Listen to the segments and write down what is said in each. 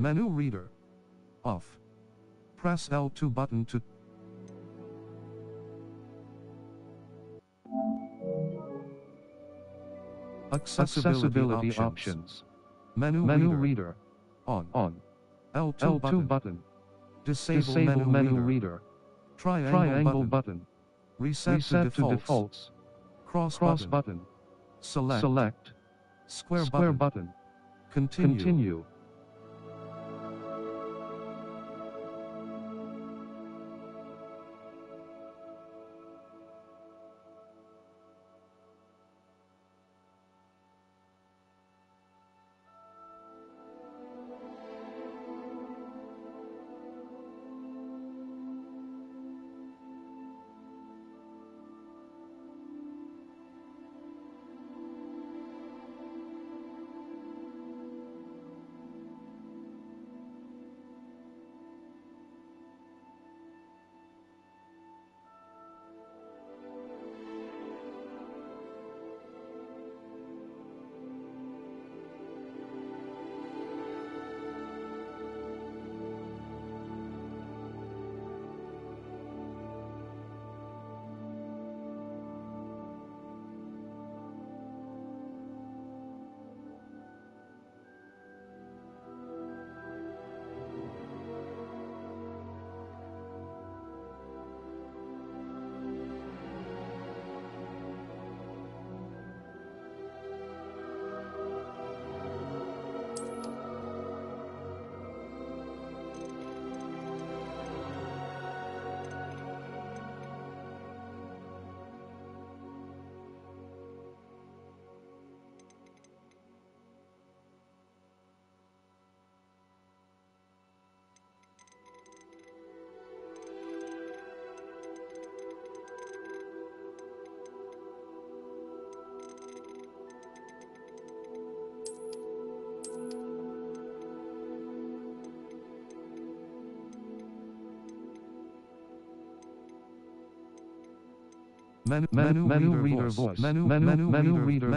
Menu reader. Off. Press L2 button to Accessibility options. Menu reader. On. L2 button. Disable menu reader. Triangle button. Reset to defaults. Cross button. Select. Square button. Continue. Menu reader voice. Menu reader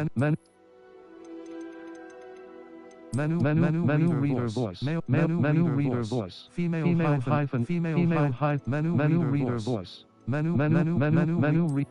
voice. Menu reader voice. Female hyphen menu reader voice. Menu reader.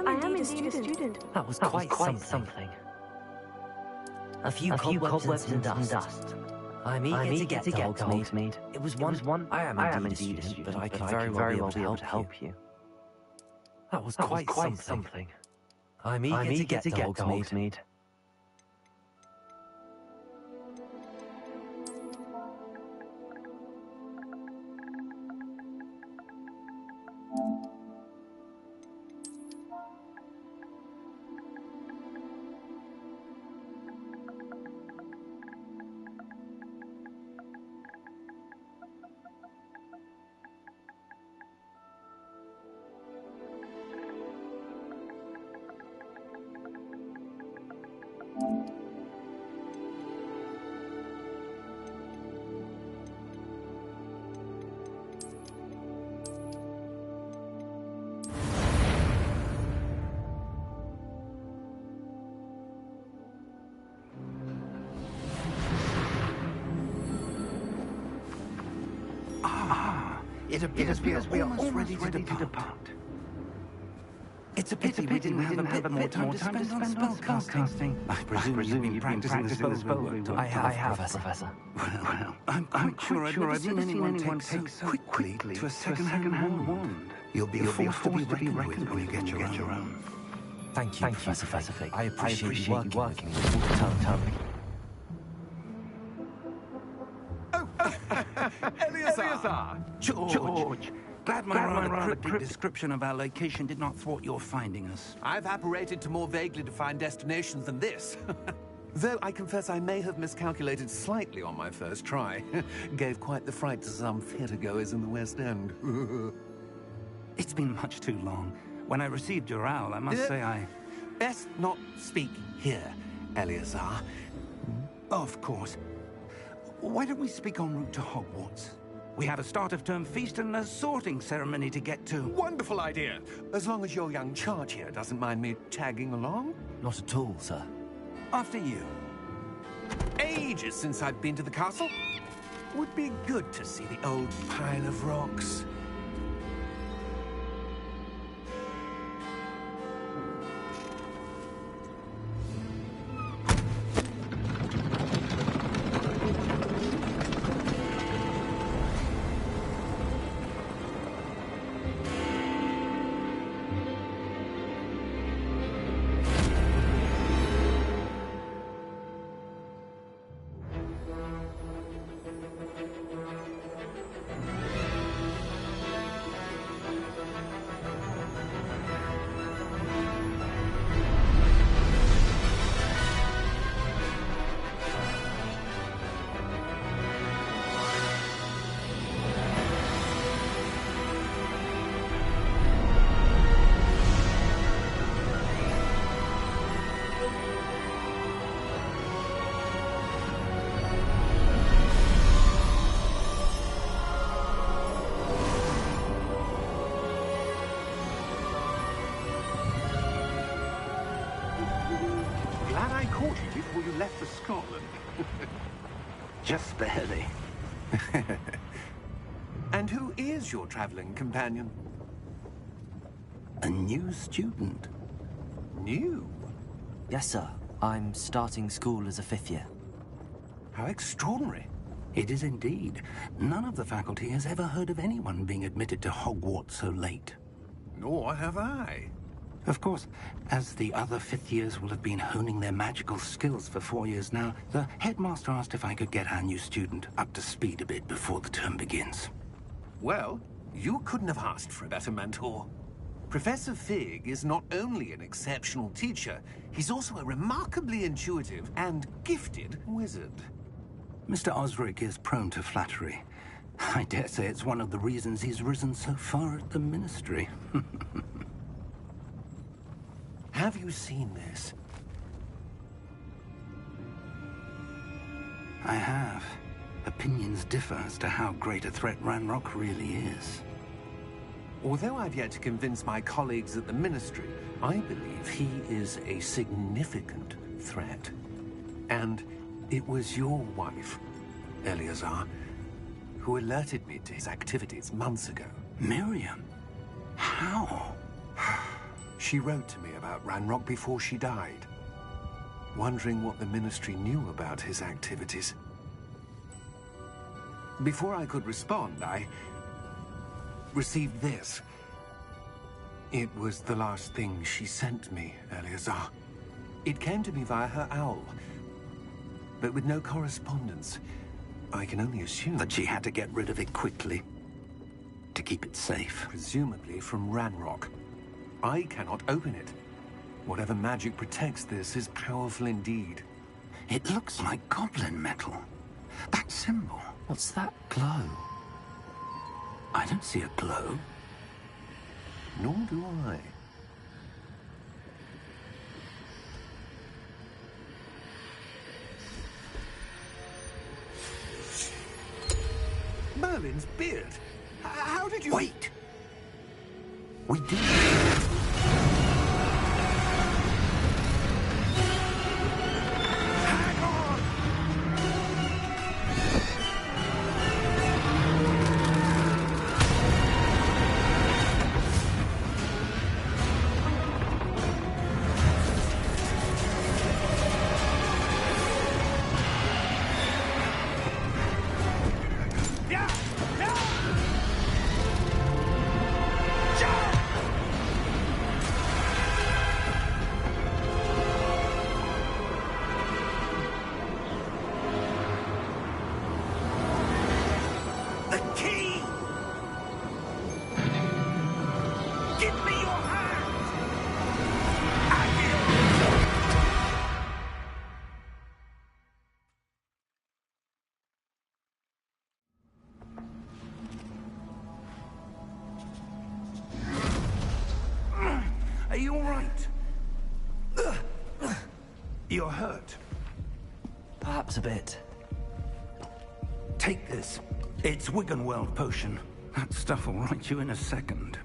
indeed a student. That was quite something. A few cobwebs and dust. I'm eager to get to Hogsmeade. It was one. I am indeed a student, but I can very well be able to help you. That was quite something. I'm eager to get to Hogsmeade. It appears we are almost ready to depart. It's a pity we didn't have a bit more time to spend on spellcasting. I presume you've been practicing the spells we worked on. I have, Professor. Well, I'm quite sure I've never seen anyone take so quickly to a second-hand wand. You'll be a force to be reckoned with when you get your own. Thank you, Professor Fig. I appreciate you working with me all the time. Eleazar! George! Glad my rather cryptic description of our location did not thwart your finding us. I've apparated to more vaguely defined destinations than this. Though I confess I may have miscalculated slightly on my first try. Gave quite the fright to some theatre-goers in the West End. It's been much too long. When I received your owl, I must say I... Best not speak here, Eleazar. Of course. Why don't we speak en route to Hogwarts? We have a start-of-term feast and a sorting ceremony to get to. Wonderful idea! As long as your young charge here doesn't mind me tagging along. Not at all, sir. After you. Ages since I've been to the castle. Would be good to see the old pile of rocks. Before you left for Scotland. Just barely. And who is your traveling companion? A new student. New? Yes, sir. I'm starting school as a 5th year. How extraordinary. It is indeed. None of the faculty has ever heard of anyone being admitted to Hogwarts so late. Nor have I. Of course, as the other 5th years will have been honing their magical skills for 4 years now, the headmaster asked if I could get our new student up to speed a bit before the term begins. Well, you couldn't have asked for a better mentor. Professor Fig is not only an exceptional teacher, he's also a remarkably intuitive and gifted wizard. Mr. Osric is prone to flattery. I dare say it's one of the reasons he's risen so far at the Ministry. Have you seen this? I have. Opinions differ as to how great a threat Ranrock really is. Although I've yet to convince my colleagues at the Ministry, I believe he is a significant threat. And it was your wife, Eleazar, who alerted me to his activities months ago. Miriam? How? She wrote to me about Ranrock before she died, wondering what the Ministry knew about his activities. Before I could respond, I received this. It was the last thing she sent me, Eleazar. It came to me via her owl, but with no correspondence. I can only assume That she had to get rid of it quickly, to keep it safe. presumably from Ranrock. I cannot open it. Whatever magic protects this is powerful indeed. It looks like goblin metal. That symbol. What's that glow? I don't see a glow. Nor do I. Merlin's beard. How did you... Wait! We did. Hang on! Yeah! Yeah! Jump! The key! Give me your hand! Are you all right? You're hurt. Perhaps a bit. Take this. It's Wiggenweld potion. That stuff will right you in a second.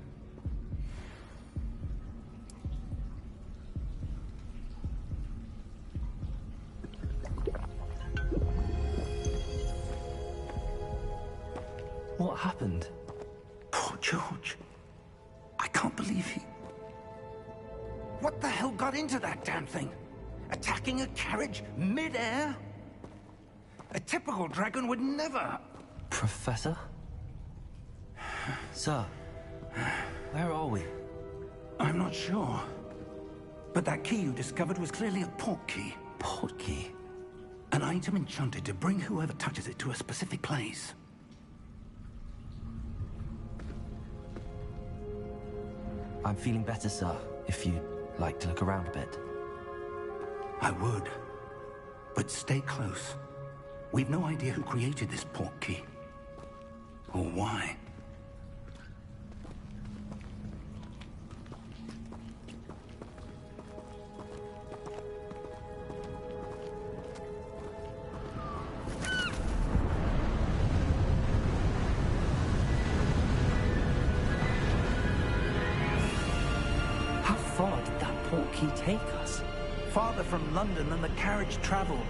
What happened? Poor George. I can't believe he... What the hell got into that damn thing? Attacking a carriage mid-air? A typical dragon would never... Professor? Sir, where are we? I'm not sure. But that key you discovered was clearly a port key. Port key? An item enchanted to bring whoever touches it to a specific place. I'm feeling better, sir, if you'd like to look around a bit. I would. But stay close. We've no idea who created this port key. Or why. How far did that port key take us? Farther from London than the carriage traveled.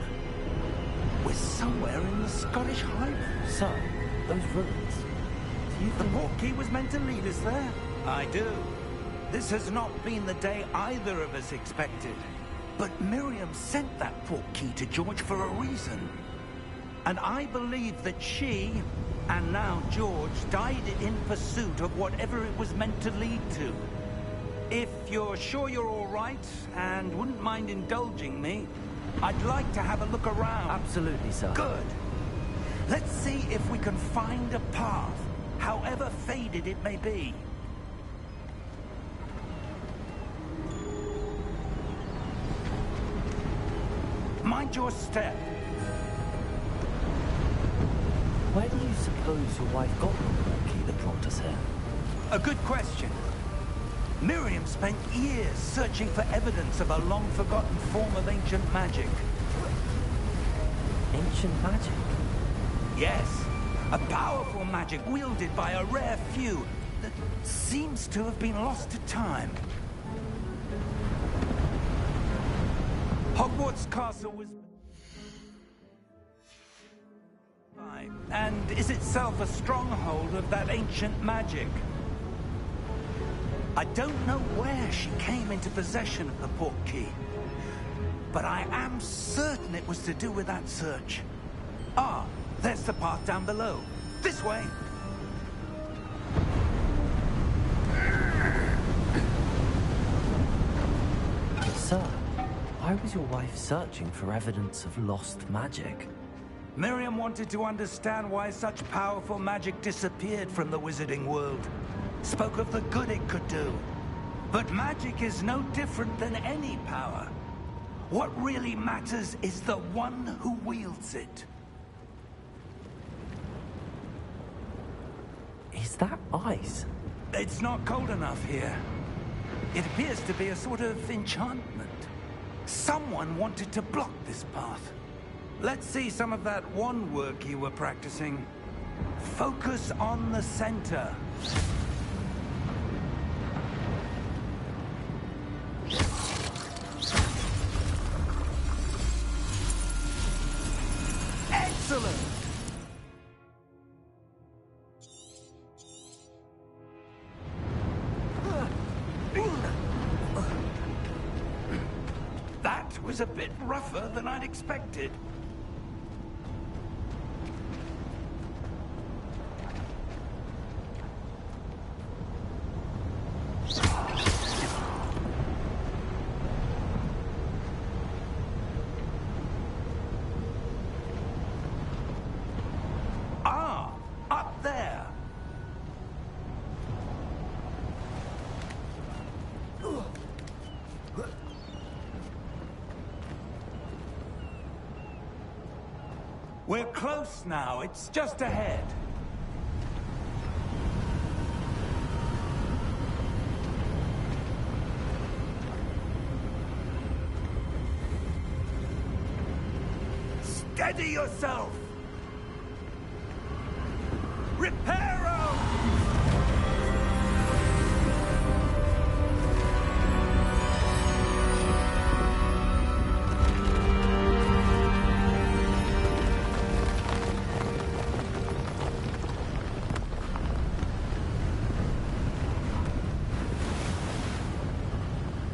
We're somewhere in the Scottish Highlands. Sir, those ruins. Do you The think... port key was meant to lead us there. I do. This has not been the day either of us expected. But Miriam sent that port key to George for a reason. And I believe that she, and now George, died in pursuit of whatever it was meant to lead to. If you're sure you're all right, and wouldn't mind indulging me, I'd like to have a look around. Absolutely, sir. Good. Let's see if we can find a path, however faded it may be. Mind your step. Where do you suppose your wife got the port key that brought us here? A good question. Miriam spent years searching for evidence of a long-forgotten form of ancient magic. Ancient magic? Yes, a powerful magic wielded by a rare few that seems to have been lost to time. Hogwarts Castle was... and is itself a stronghold of that ancient magic. I don't know where she came into possession of the portkey, but I am certain it was to do with that search. Ah, there's the path down below. This way! Sir, why was your wife searching for evidence of lost magic? Miriam wanted to understand why such powerful magic disappeared from the wizarding world. Spoke of the good it could do. But magic is no different than any power. What really matters is the one who wields it. Is that ice? It's not cold enough here. It appears to be a sort of enchantment. Someone wanted to block this path. Let's see some of that wand work you were practicing. Focus on the center. Excellent! That was a bit rougher than I'd expected. Ah, up there. We're close now. It's just ahead. Steady yourself! Reparo!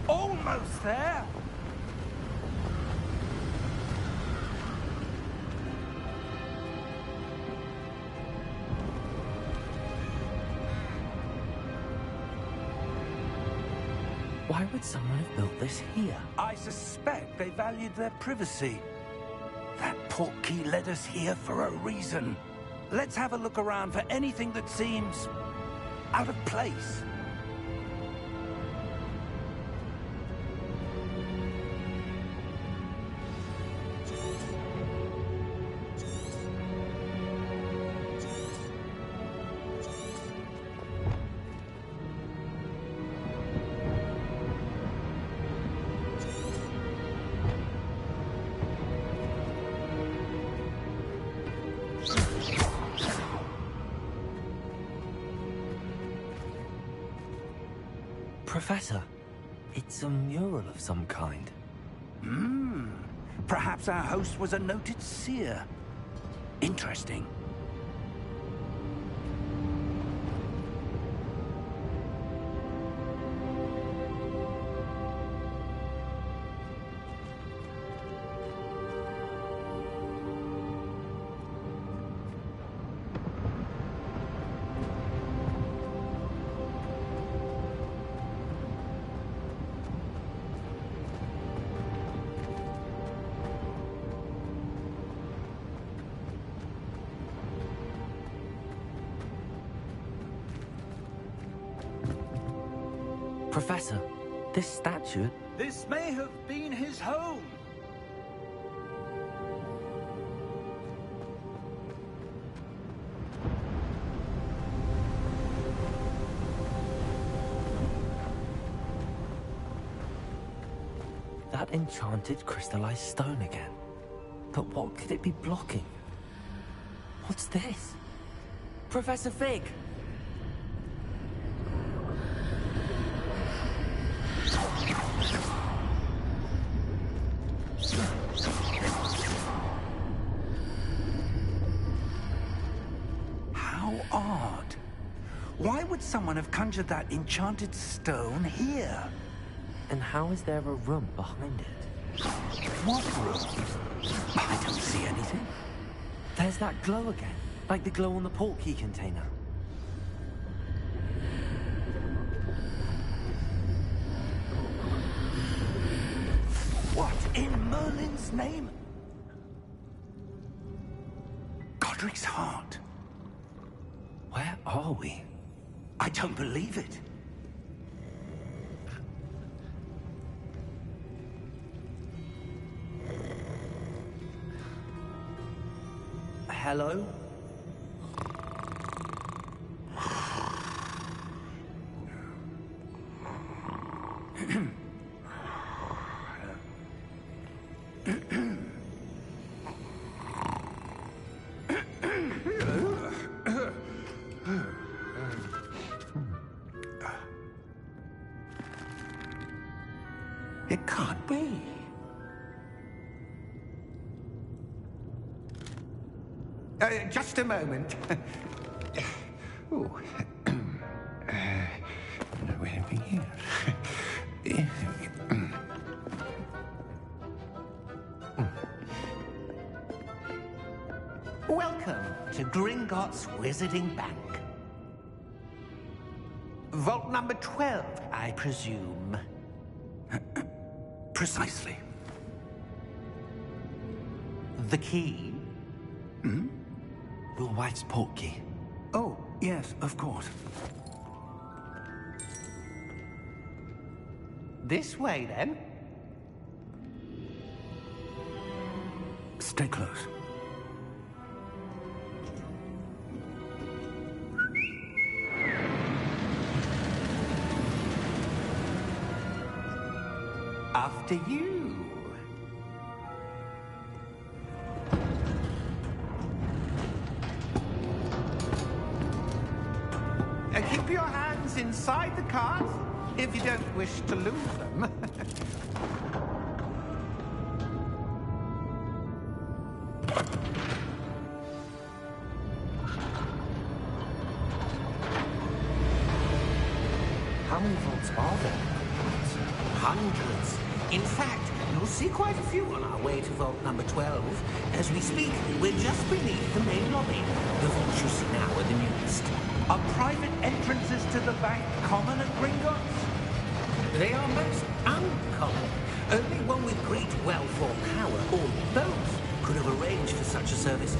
Almost there! Why would someone have built this here? I suspect they valued their privacy. That portkey led us here for a reason. Let's have a look around for anything that seems out of place. Professor, it's a mural of some kind. Perhaps our host was a noted seer. Interesting. Professor, this statue... This may have been his home. That enchanted crystallized stone again. But what could it be blocking? What's this? Professor Fig! How odd. Why would someone have conjured that enchanted stone here? And how is there a room behind it? What room? I don't see anything. There's that glow again, like the glow on the portkey container. What in Merlin's name? Godric's heart. Where are we? I don't believe it. Hello? It can't be. Just a moment. Oh. Where are we here? Welcome to Gringotts Wizarding Bank. Vault number 12, I presume. Precisely. The key? Hmm? Your wife's portkey. Oh, yes, of course. This way, then. Stay close. After you. Keep your hands inside the cart if you don't wish to lose them. How many vaults are there? Hundreds. In fact, you'll see quite a few on our way to vault number 12. As we speak, we're just beneath the main lobby. The vaults you see now are the newest. Are private entrances to the bank common at Gringotts? They are most uncommon. Only one with great wealth or power, or both, could have arranged for such a service.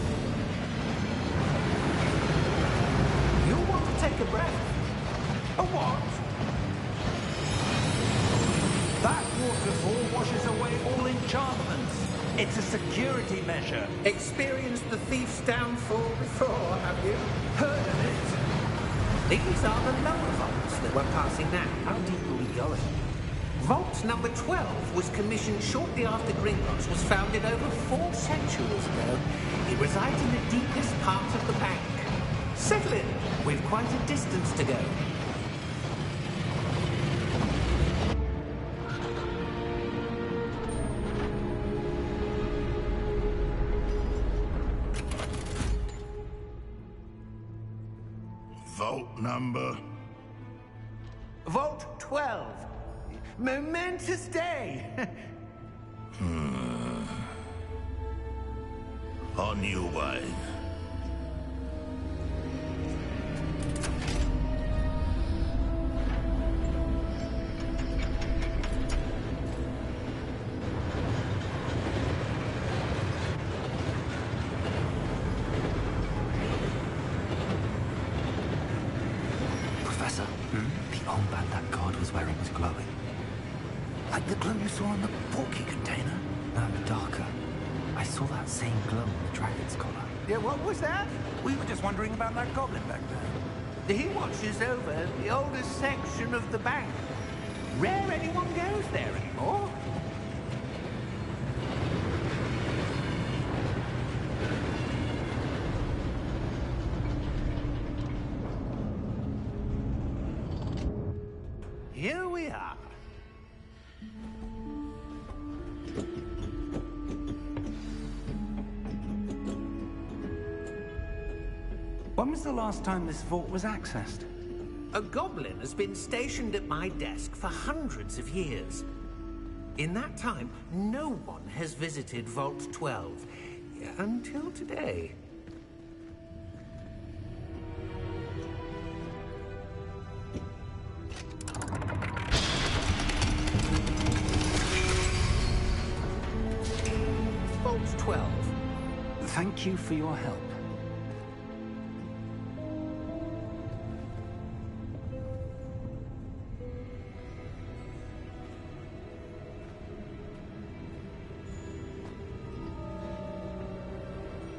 You'll want to take a breath. A what? That waterfall washes away all enchantments. It's a security measure. Experienced the thief's downfall before, have you? Heard of it? These are the lower vaults that we're passing now. How deep are we going? Vault number 12 was commissioned shortly after Gringotts was founded over 4 centuries ago. It resides in the deepest part of the bank. Settle in. We've quite a distance to go. Vault number? Vault 12. Momentous day. On your way. Professor, the armband that guard was wearing was glowing. Like the glow you saw on the portkey container? No, darker. I saw that same glow on the dragon's collar. Yeah, what was that? We were just wondering about that goblin back there. He watches over the oldest section of the bank. Rare anyone goes there anymore. Here we are. When was the last time this vault was accessed? A goblin has been stationed at my desk for hundreds of years. In that time, no one has visited Vault 12. Until today. Vault 12. Thank you for your help.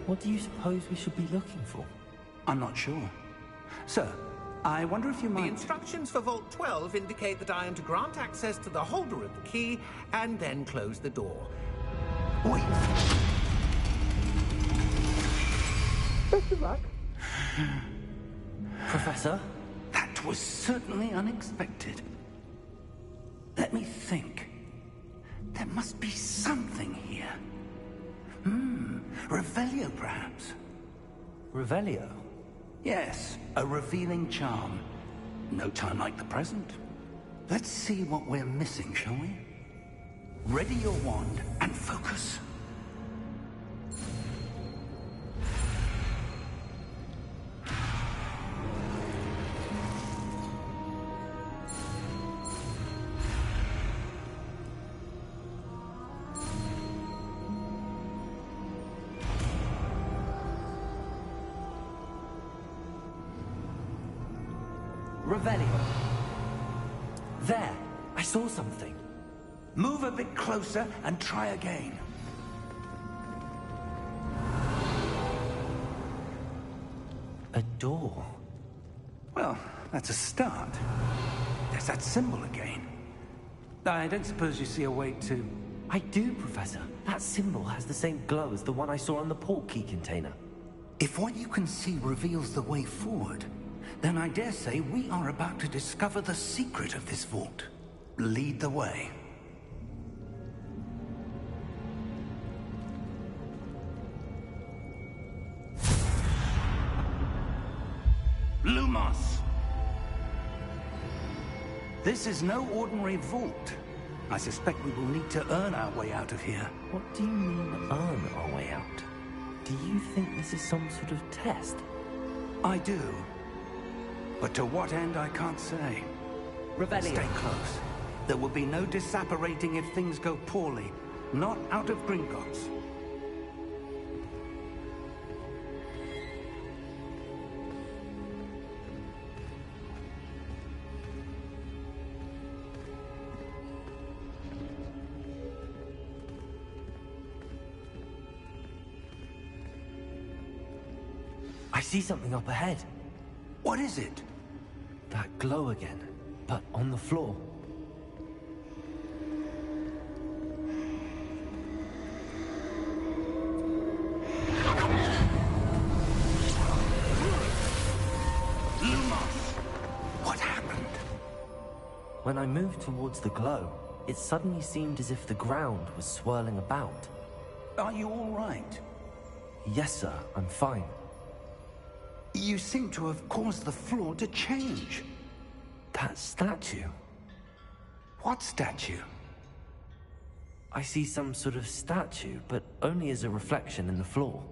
What do you suppose we should be looking for? I'm not sure. Sir, I wonder if you The might... instructions for Vault 12 indicate that I am to grant access to the holder of the key and then close the door. Wait! Best of luck. Professor? That was certainly unexpected. Let me think. There must be something here. Revelio, perhaps? Revelio? Yes, a revealing charm. No time like the present. Let's see what we're missing, shall we? Ready your wand and focus. Revelio. There, I saw something. Move a bit closer and try again. A door. Well, that's a start. There's that symbol again. I don't suppose you see a way to... I do, Professor. That symbol has the same glow as the one I saw on the portkey container. If what you can see reveals the way forward, then I dare say we are about to discover the secret of this vault. Lead the way. Lumos! This is no ordinary vault. I suspect we will need to earn our way out of here. What do you mean, earn our way out? Do you think this is some sort of test? I do. But to what end, I can't say. Revelio. Stay close. There will be no disapparating if things go poorly. Not out of Gringotts. I see something up ahead. What is it? That glow again, but on the floor. Lumos! What happened? When I moved towards the glow, it suddenly seemed as if the ground was swirling about. Are you all right? Yes, sir, I'm fine. You seem to have caused the floor to change. That statue. What statue? I see some sort of statue, but only as a reflection in the floor.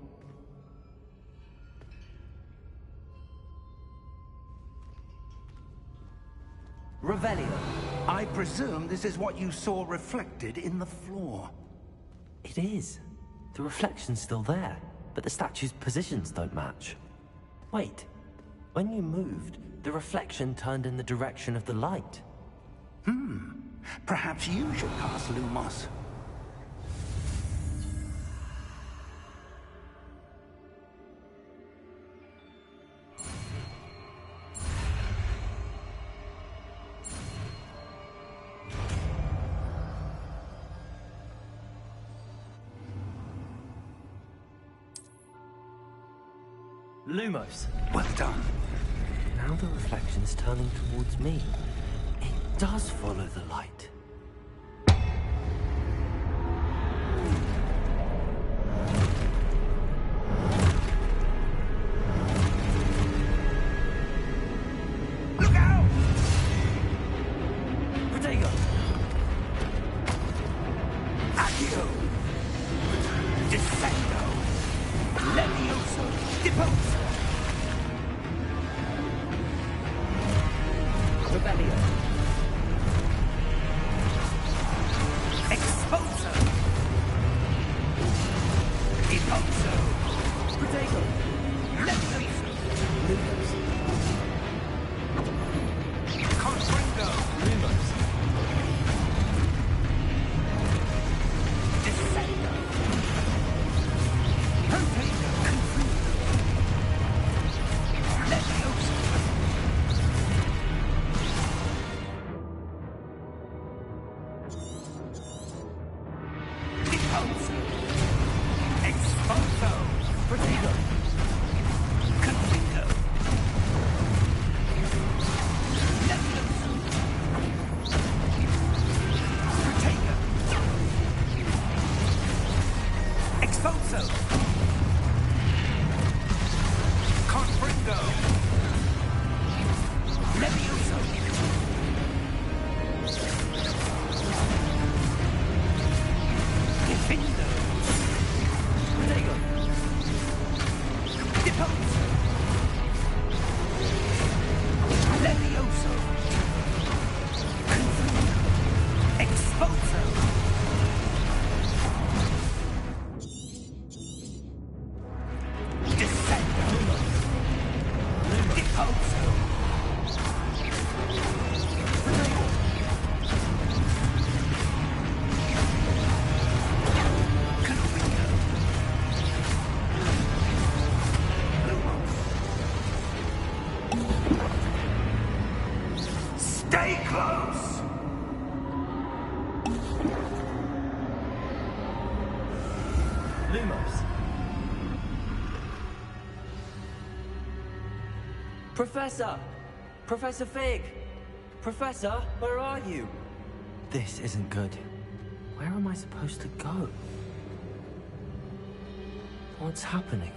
Revelio. I presume this is what you saw reflected in the floor. It is. The reflection's still there, but the statue's positions don't match. Wait. When you moved, the reflection turned in the direction of the light. Perhaps you should cast Lumos. Lumos. Well done. Now the reflection's turning towards me. It does follow the light. Look out! Protego. Confringo. Levioso. Protego. Expulso. Confringo. Levioso. Defendo. Protego. Depose. Levioso. Expulso. Descendo. Deposo. Protego. Confringo. Stay close! Lumos. Professor! Professor Fig! Professor, where are you? This isn't good. Where am I supposed to go? What's happening?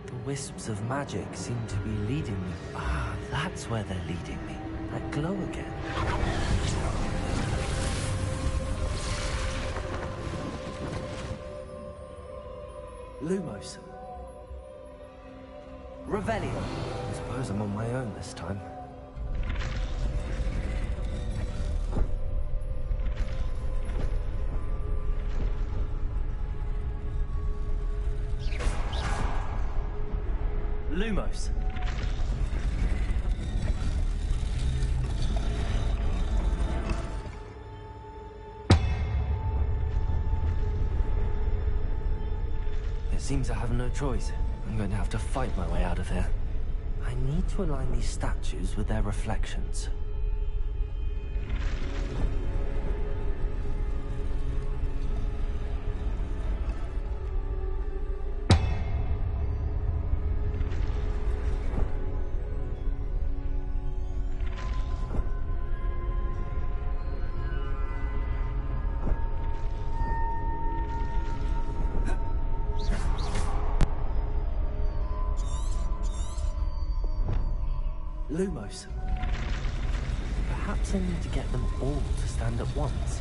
The wisps of magic seem to be leading me. Ah, that's where they're leading me. That glow again. Lumos. Revelio. I suppose I'm on my own this time. Lumos. It seems I have no choice. I'm going to have to fight my way out of here. I need to align these statues with their reflections. Lumos. Perhaps I need to get them all to stand at once.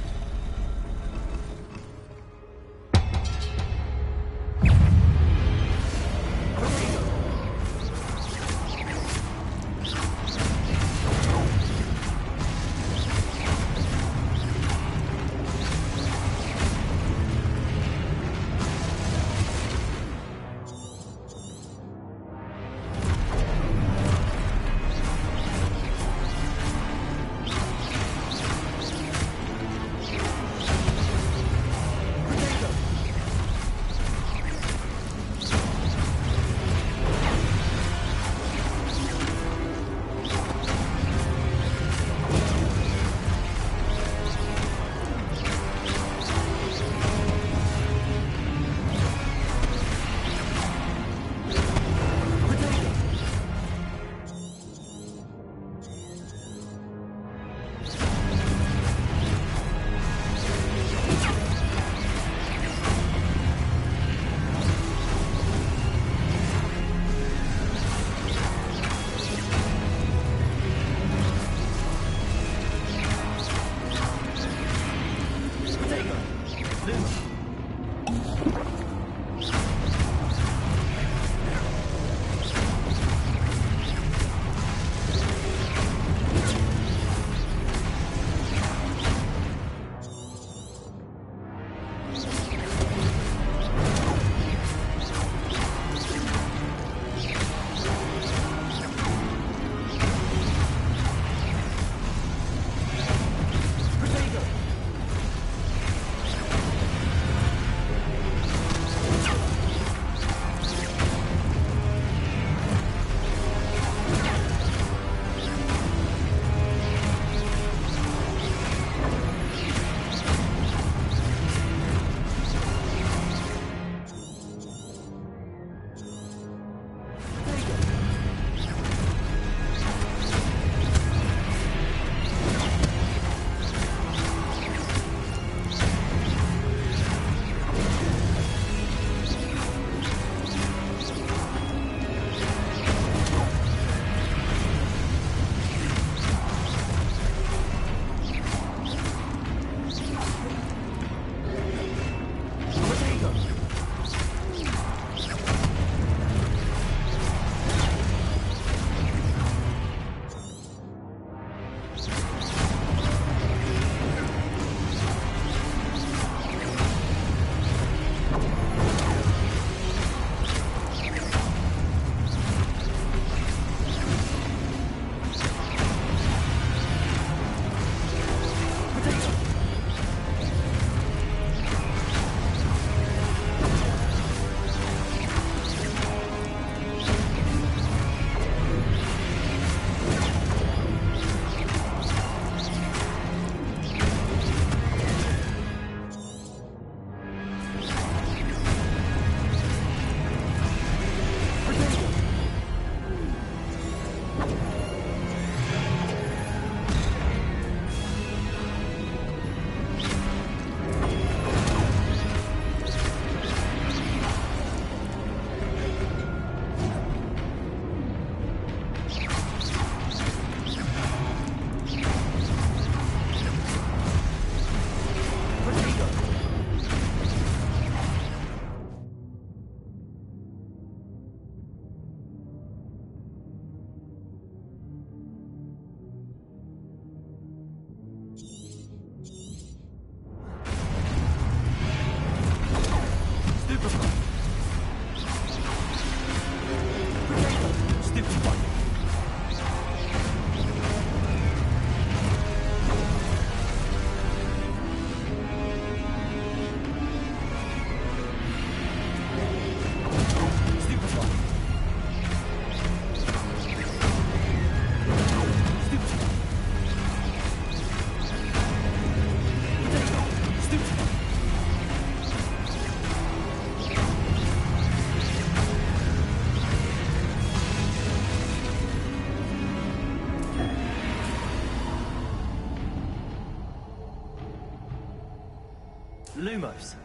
Lumos.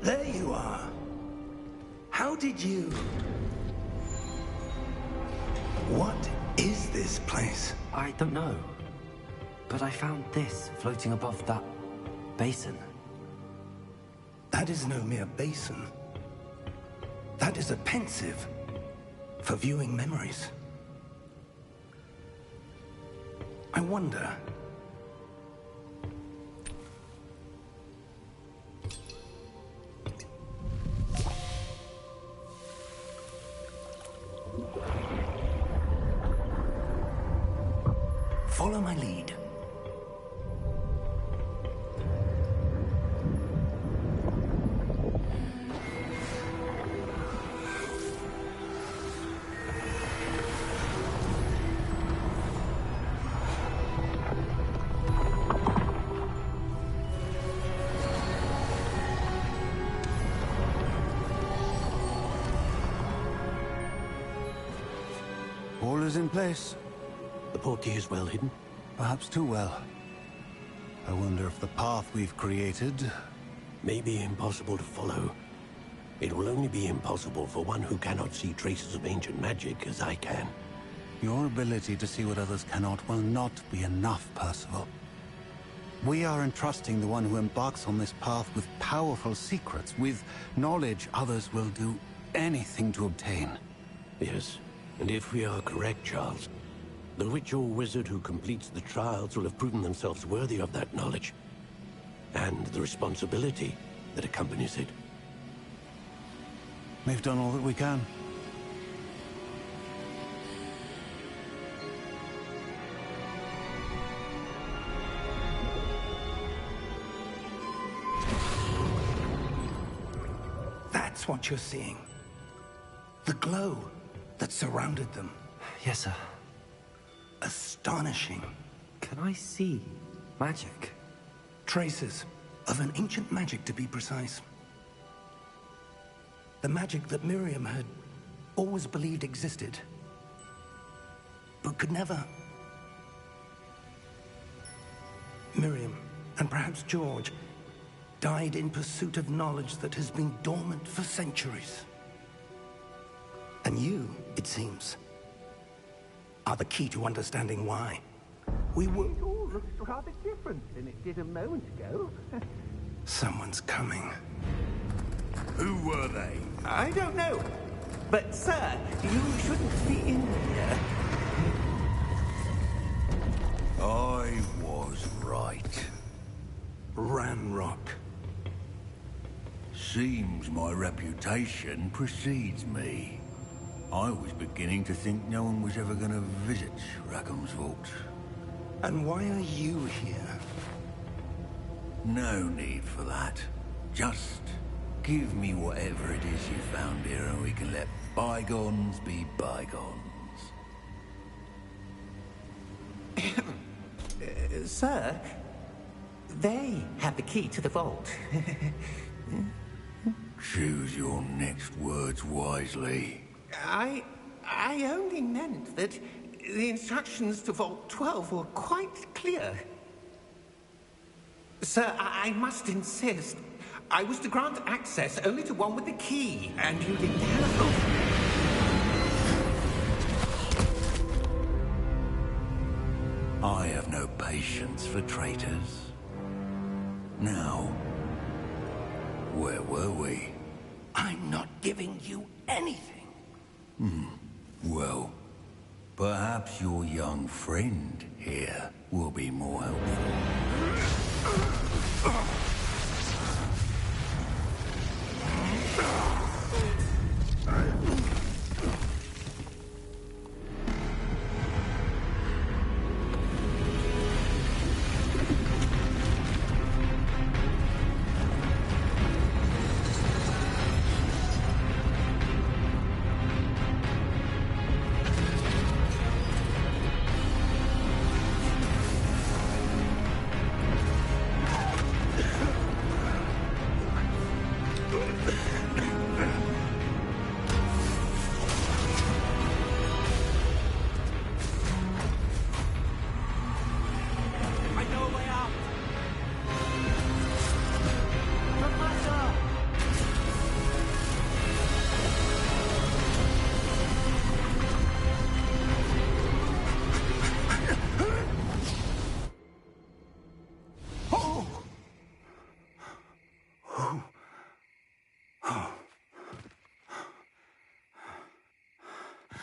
There you are. How did you... What is this place? I don't know. But I found this floating above that basin. That is no mere basin. That is a pensive for viewing memories. I wonder... Follow my lead. All is in place. The portkey is well hidden. Perhaps too well. I wonder if the path we've created... May be impossible to follow. It will only be impossible for one who cannot see traces of ancient magic as I can. Your ability to see what others cannot will not be enough, Percival. We are entrusting the one who embarks on this path with powerful secrets, with knowledge others will do anything to obtain. Yes, and if we are correct, Charles, the witch or wizard who completes the trials will have proven themselves worthy of that knowledge, and the responsibility that accompanies it. We've done all that we can. That's what you're seeing. The glow that surrounded them. Yes, sir. Astonishing. Can I see magic? Traces of an ancient magic, to be precise. The magic that Miriam had always believed existed, but could never. Miriam, and perhaps George, died in pursuit of knowledge that has been dormant for centuries. And you, it seems, are the key to understanding why. We were... It all looks rather different than it did a moment ago. Someone's coming. Who were they? I don't know. But, sir, you shouldn't be in here. I was right. Ranrock. Seems my reputation precedes me. I was beginning to think no one was ever going to visit Rackham's vault. And why are you here? No need for that. Just give me whatever it is you found here and we can let bygones be bygones. Sir, they have the key to the vault. Choose your next words wisely. I only meant that the instructions to Vault 12 were quite clear. Sir, I must insist. I was to grant access only to one with the key, and you didn't telephone. I have no patience for traitors. Now, where were we? giving you anything. Well, perhaps your young friend here will be more helpful.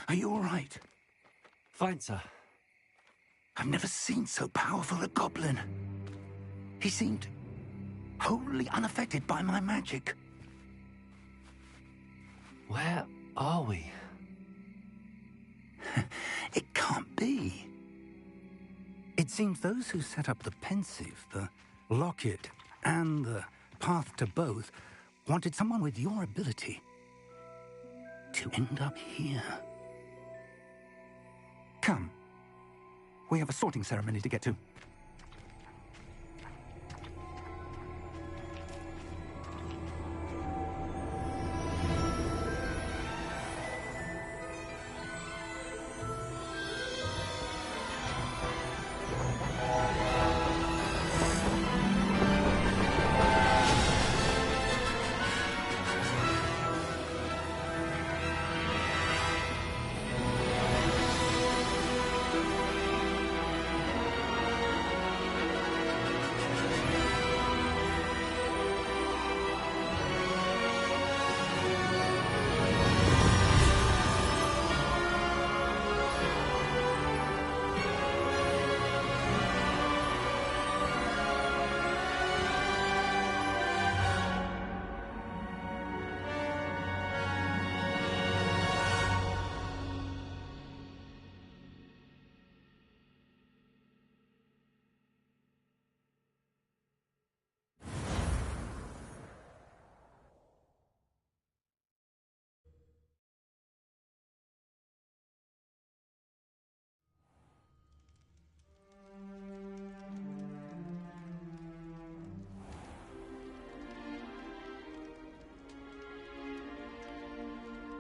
Are you all right? Fine, sir. I've never seen so powerful a goblin. He seemed wholly unaffected by my magic. Where are we? It can't be. It seems those who set up the pensive, the locket, and the path to both wanted someone with your ability to end up here. Come. We have a sorting ceremony to get to.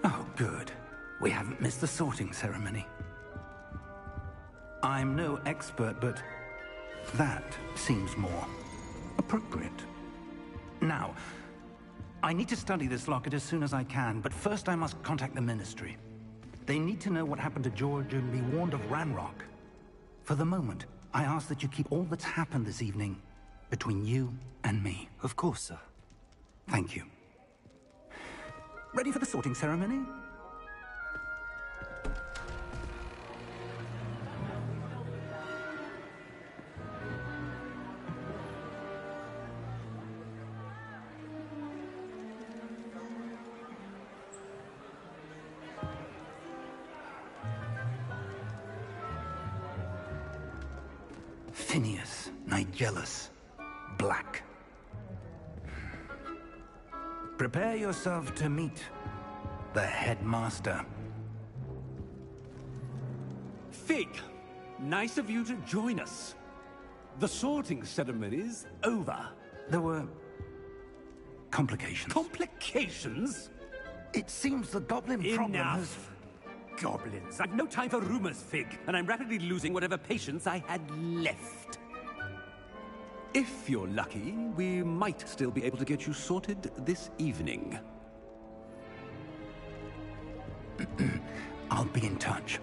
Oh, good. We haven't missed the sorting ceremony. I'm no expert, but that seems more appropriate. Now, I need to study this locket as soon as I can, but first I must contact the Ministry. They need to know what happened to George and be warned of Ranrock. For the moment, I ask that you keep all that's happened this evening between you and me. Of course, sir. Thank you. Ready for the sorting ceremony? Phineas, Nigellus, Black. Prepare yourself to meet the headmaster. Fig, nice of you to join us. The sorting ceremony's over. There were complications. Complications? It seems the goblin problem has... Enough. Goblins. I've no time for rumors, Fig, and I'm rapidly losing whatever patience I had left. If you're lucky, we might still be able to get you sorted this evening. I'll be in touch.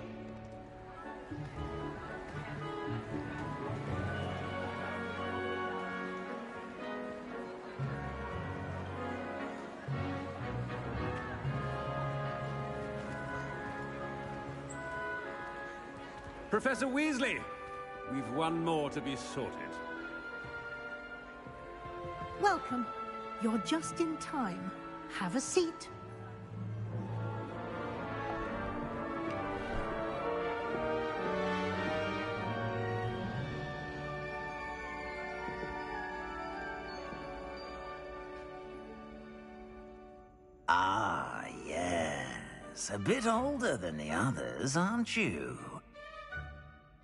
Professor Weasley! We've one more to be sorted. Welcome. You're just in time. Have a seat. Ah, yes. A bit older than the others, aren't you?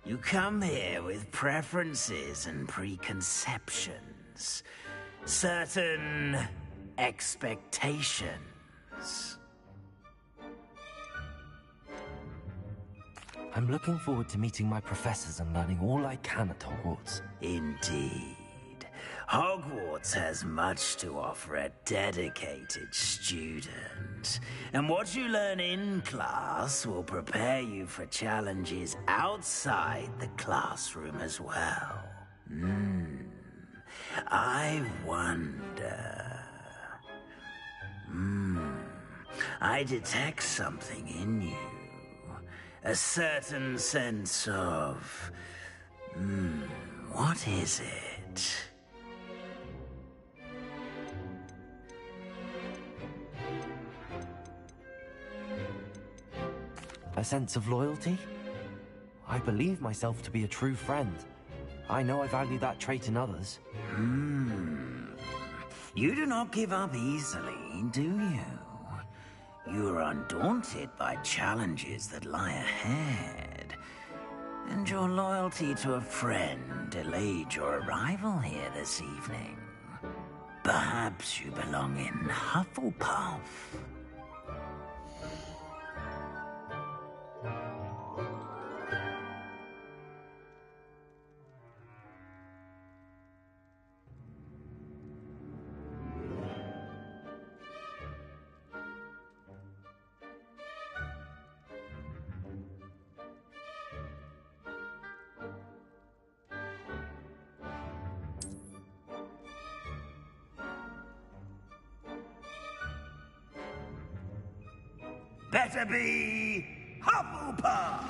You come here with preferences and preconceptions. Certain expectations. I'm looking forward to meeting my professors and learning all I can at Hogwarts. Indeed. Hogwarts has much to offer a dedicated student. And what you learn in class will prepare you for challenges outside the classroom as well. I wonder... I detect something in you. A certain sense of... what is it? A sense of loyalty? I believe myself to be a true friend. I know I value that trait in others. You do not give up easily, do you? You are undaunted by challenges that lie ahead. And your loyalty to a friend delayed your arrival here this evening. Perhaps you belong in Hufflepuff. Better be Hufflepuff!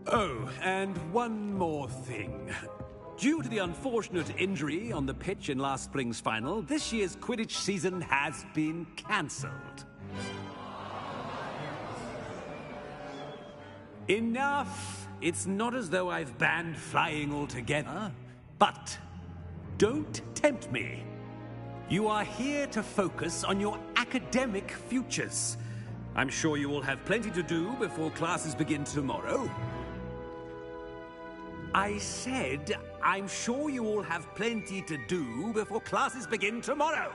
Oh, and one more thing. Due to the unfortunate injury on the pitch in last spring's final, this year's Quidditch season has been cancelled. Enough! It's not as though I've banned flying altogether. But don't tempt me. You are here to focus on your academic futures. I'm sure you will have plenty to do before classes begin tomorrow. I said, I'm sure you all have plenty to do before classes begin tomorrow.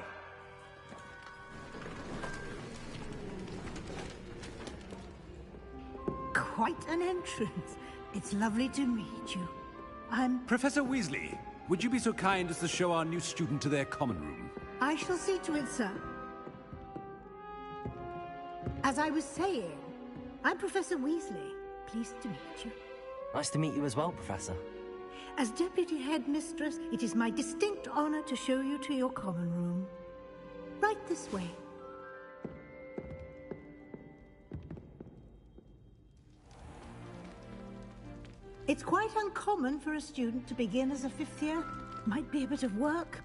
Quite an entrance. It's lovely to meet you. I'm... Professor Weasley, would you be so kind as to show our new student to their common room? I shall see to it, sir. As I was saying, I'm Professor Weasley. Pleased to meet you. Nice to meet you as well, Professor. As Deputy Headmistress, it is my distinct honor to show you to your common room. Right this way. It's quite uncommon for a student to begin as a fifth year. Might be a bit of work,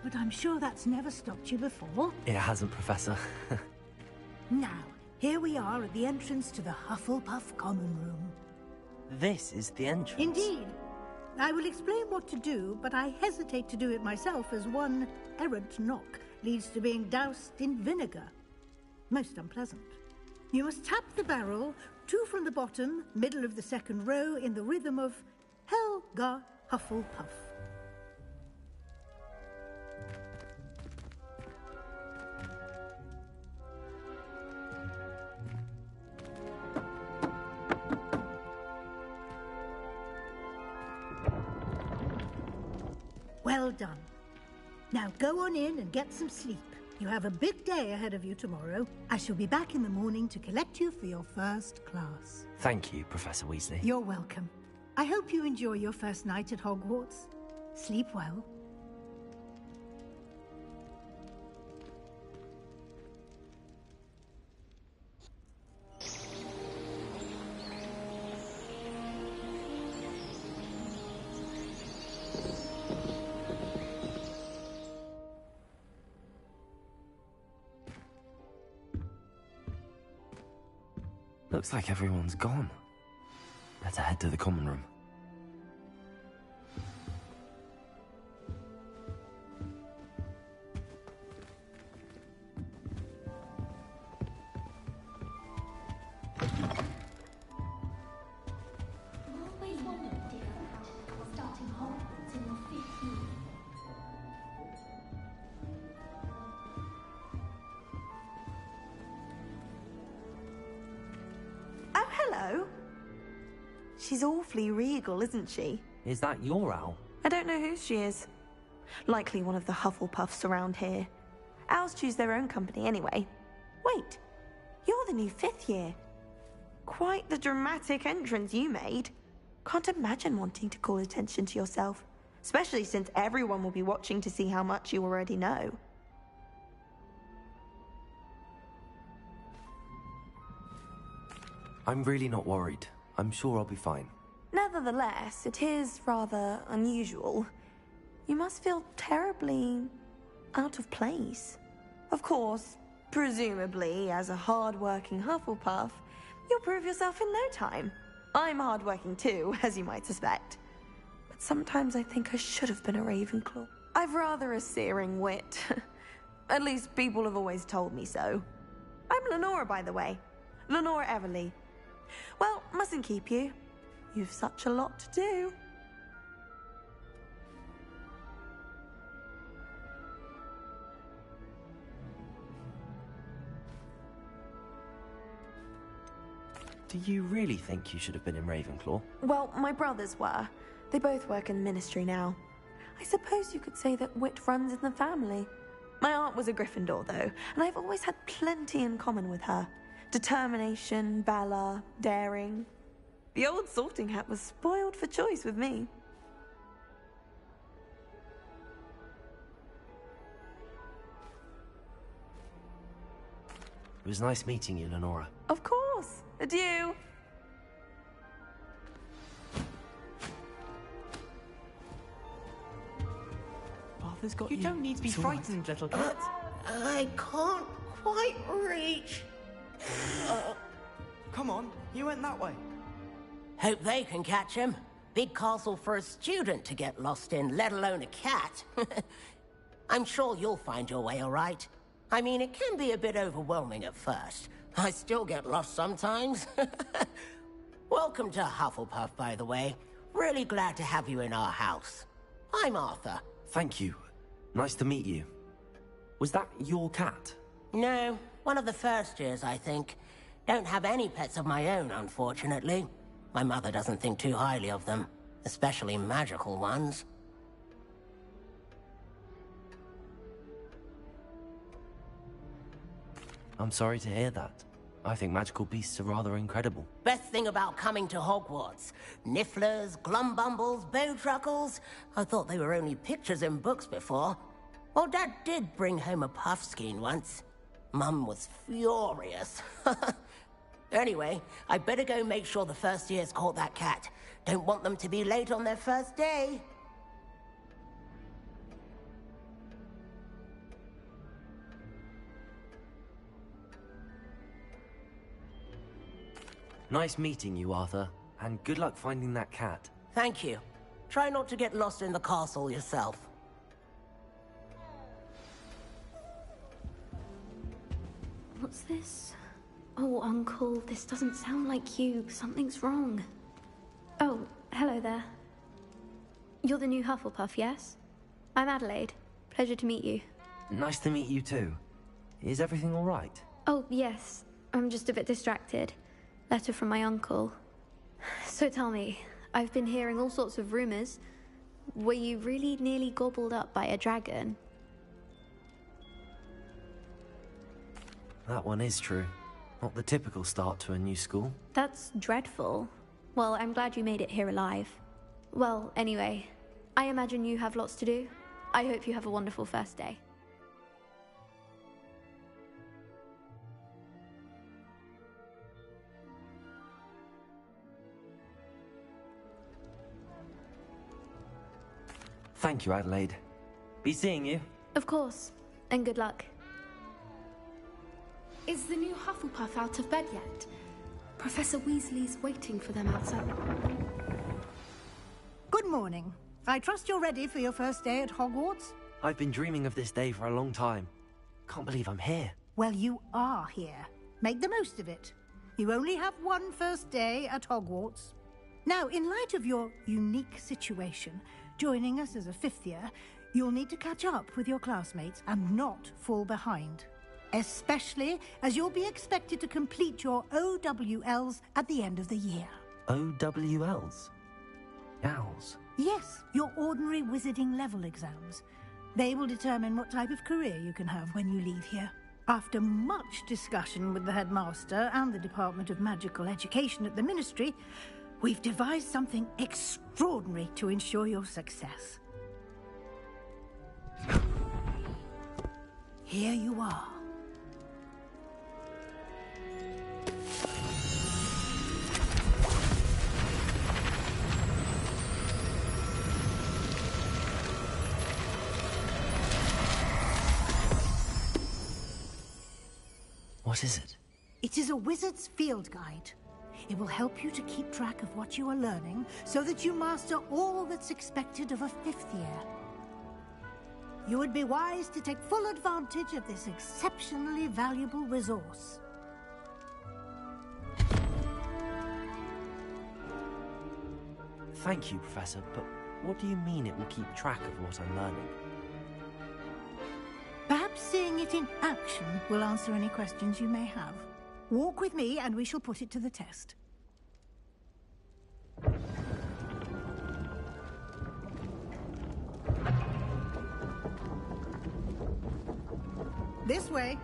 but I'm sure that's never stopped you before. It hasn't, Professor. Now, here we are at the entrance to the Hufflepuff common room. This is the entrance. Indeed. I will explain what to do, but I hesitate to do it myself as one errant knock leads to being doused in vinegar. Most unpleasant. You must tap the barrel, 2 from the bottom, middle of the second row, in the rhythm of Helga Hufflepuff. Well done. Now go on in and get some sleep. You have a big day ahead of you tomorrow. I shall be back in the morning to collect you for your first class. Thank you, Professor Weasley. You're welcome. I hope you enjoy your first night at Hogwarts. Sleep well. Looks like everyone's gone. Better head to the common room. Always wondered, dear, about starting Hogwarts in your 5th year. Oh, hello. She's awfully regal, isn't she? Is that your owl? I don't know who she is. Likely one of the Hufflepuffs around here. Owls choose their own company anyway. Wait, you're the new 5th year. Quite the dramatic entrance you made. Can't imagine wanting to call attention to yourself, especially since everyone will be watching to see how much you already know. I'm really not worried. I'm sure I'll be fine. Nevertheless, it is rather unusual. You must feel terribly out of place. Of course, presumably, as a hard-working Hufflepuff, you'll prove yourself in no time. I'm hard-working too, as you might suspect. But sometimes I think I should have been a Ravenclaw. I've rather a searing wit. At least people have always told me so. I'm Lenora, by the way. Lenora Everly. Well, mustn't keep you. You've such a lot to do. Do you really think you should have been in Ravenclaw? Well, my brothers were. They both work in the ministry now. I suppose you could say that wit runs in the family. My aunt was a Gryffindor, though, and I've always had plenty in common with her. Determination, valor, daring. The old sorting hat was spoiled for choice with me. It was nice meeting you, Lenora. Of course. Adieu. Arthur's got you. You don't need to be frightened, little cat. I can't quite reach. Come on, you went that way. Hope they can catch him. Big castle for a student to get lost in, let alone a cat. I'm sure you'll find your way all right. I mean, it can be a bit overwhelming at first. I still get lost sometimes. Welcome to Hufflepuff, by the way. Really glad to have you in our house. I'm Arthur. Thank you. Nice to meet you. Was that your cat? No, one of the first years, I think. Don't have any pets of my own, unfortunately. My mother doesn't think too highly of them, especially magical ones. I'm sorry to hear that. I think magical beasts are rather incredible. Best thing about coming to Hogwarts. Nifflers, Glumbumbles, Bowtruckles. I thought they were only pictures in books before. Well, Dad did bring home a Puffskein once. Mum was furious. Anyway, I better go make sure the first years caught that cat. Don't want them to be late on their first day. Nice meeting you, Arthur. And good luck finding that cat. Thank you. Try not to get lost in the castle yourself. What's this? Oh, Uncle, this doesn't sound like you. Something's wrong. Oh, hello there. You're the new Hufflepuff, yes? I'm Adelaide. Pleasure to meet you. Nice to meet you too. Is everything all right? Oh, yes. I'm just a bit distracted. Letter from my uncle. So tell me, I've been hearing all sorts of rumors. Were you really nearly gobbled up by a dragon? that one is true. Not the typical start to a new school. That's dreadful. Well, I'm glad you made it here alive. Well, anyway, I imagine you have lots to do. I hope you have a wonderful first day. Thank you, Adelaide. Be seeing you. Of course, and good luck. Is the new Hufflepuff out of bed yet? Professor Weasley's waiting for them outside. Good morning. I trust you're ready for your first day at Hogwarts? I've been dreaming of this day for a long time. Can't believe I'm here. Well, you are here. Make the most of it. You only have one first day at Hogwarts. Now, in light of your unique situation, joining us as a fifth year, you'll need to catch up with your classmates and not fall behind. Especially as you'll be expected to complete your OWLs at the end of the year. OWLs? Owls? Yes, your ordinary wizarding level exams. They will determine what type of career you can have when you leave here. After much discussion with the headmaster and the Department of Magical Education at the Ministry, we've devised something extraordinary to ensure your success. Here you are. What is it? It is a wizard's field guide. It will help you to keep track of what you are learning so that you master all that's expected of a fifth year. You would be wise to take full advantage of this exceptionally valuable resource. Thank you, Professor, but what do you mean it will keep track of what I'm learning? Perhaps seeing it in action will answer any questions you may have. Walk with me and we shall put it to the test. This way.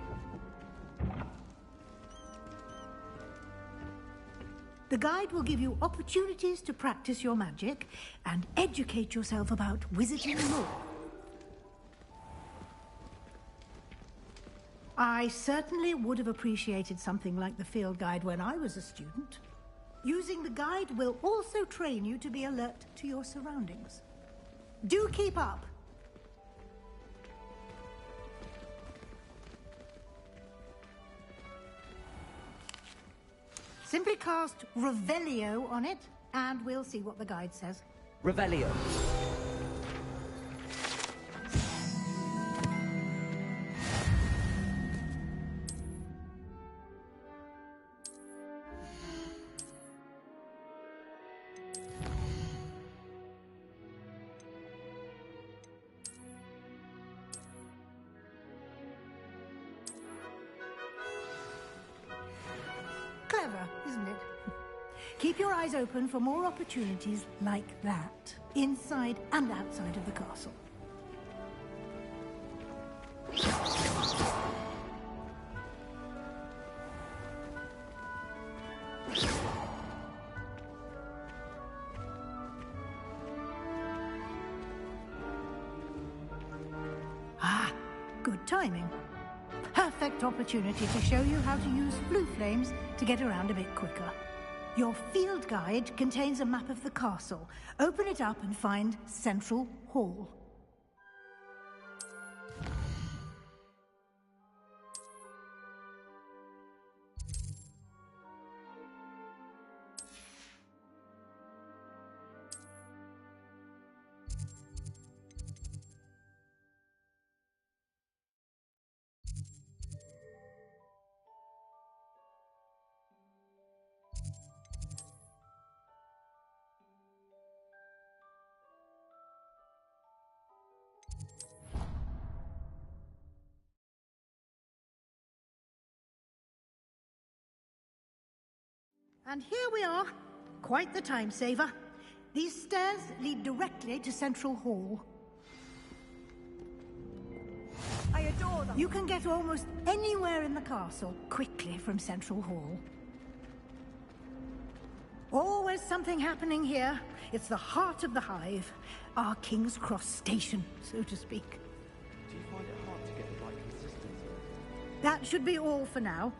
The guide will give you opportunities to practice your magic and educate yourself about wizarding lore. I certainly would have appreciated something like the field guide when I was a student. Using the guide will also train you to be alert to your surroundings. Do keep up. Simply cast Revelio on it, and we'll see what the guide says. Revelio. Clever, isn't it? Keep your eyes open for more opportunities like that, inside and outside of the castle. Ah, good timing. Perfect opportunity to show you how to use blue flames to get around a bit quicker. Your field guide contains a map of the castle. Open it up and find Central Hall. And here we are. Quite the time saver. These stairs lead directly to Central Hall. I adore them. You can get almost anywhere in the castle quickly from Central Hall. Always something happening here. It's the heart of the hive. Our King's Cross station, so to speak. Do you find it hard to get the right consistency? That should be all for now.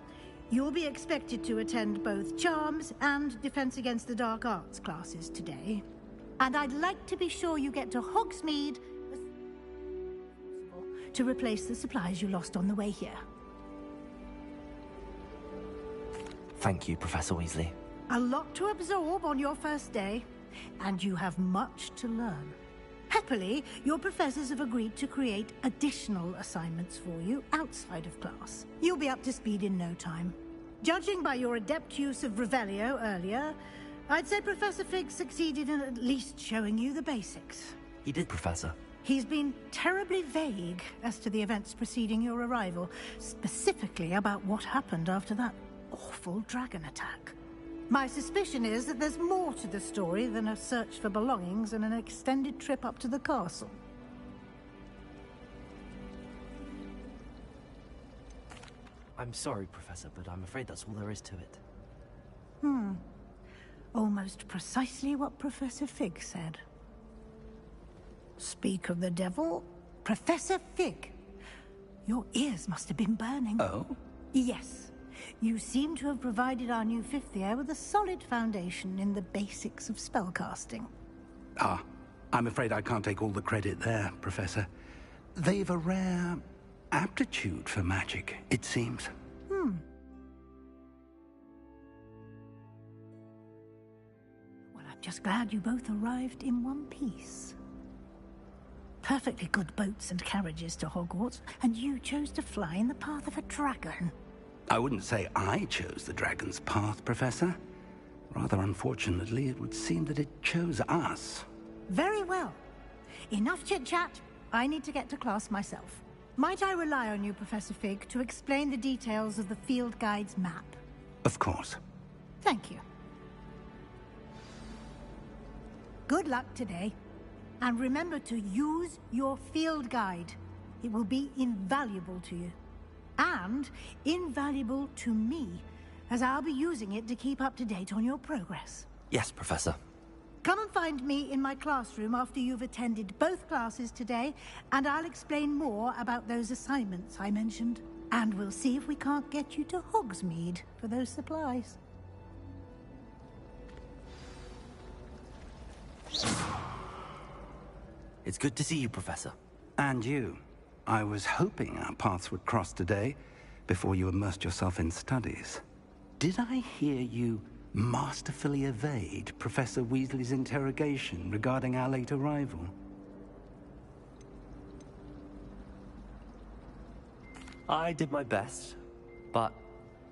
You'll be expected to attend both Charms and Defense Against the Dark Arts classes today. And I'd like to be sure you get to Hogsmeade as possible to replace the supplies you lost on the way here. Thank you, Professor Weasley. A lot to absorb on your first day, and you have much to learn. Happily, your professors have agreed to create additional assignments for you outside of class. You'll be up to speed in no time. Judging by your adept use of Revelio earlier, I'd say Professor Fig succeeded in at least showing you the basics. He did, Professor. He's been terribly vague as to the events preceding your arrival, specifically about what happened after that awful dragon attack. My suspicion is that there's more to the story than a search for belongings and an extended trip up to the castle. I'm sorry, Professor, but I'm afraid that's all there is to it. Almost precisely what Professor Fig said. Speak of the devil, Professor Fig. Your ears must have been burning. Oh? Yes. You seem to have provided our new fifth year with a solid foundation in the basics of spellcasting. Ah, I'm afraid I can't take all the credit there, Professor. They've a rare aptitude for magic, it seems. Well, I'm just glad you both arrived in one piece. Perfectly good boats and carriages to Hogwarts, and you chose to fly in the path of a dragon. I wouldn't say I chose the dragon's path, Professor. Rather unfortunately, it would seem that it chose us. Very well. Enough chit-chat. I need to get to class myself. Might I rely on you, Professor Fig, to explain the details of the field guide's map? Of course. Thank you. Good luck today. And remember to use your field guide. It will be invaluable to you. And invaluable to me, as I'll be using it to keep up to date on your progress. Yes, Professor. Come and find me in my classroom after you've attended both classes today, and I'll explain more about those assignments I mentioned. And we'll see if we can't get you to Hogsmeade for those supplies. It's good to see you, Professor. And you. I was hoping our paths would cross today, before you immersed yourself in studies. Did I hear you masterfully evade Professor Weasley's interrogation regarding our late arrival? I did my best, but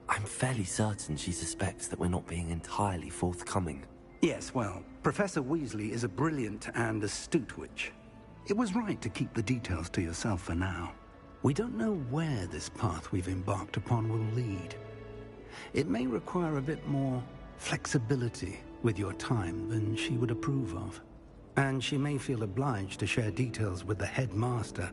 I'm fairly certain she suspects that we're not being entirely forthcoming. Yes, well, Professor Weasley is a brilliant and astute witch. It was right to keep the details to yourself for now. We don't know where this path we've embarked upon will lead. It may require a bit more flexibility with your time than she would approve of. And she may feel obliged to share details with the headmaster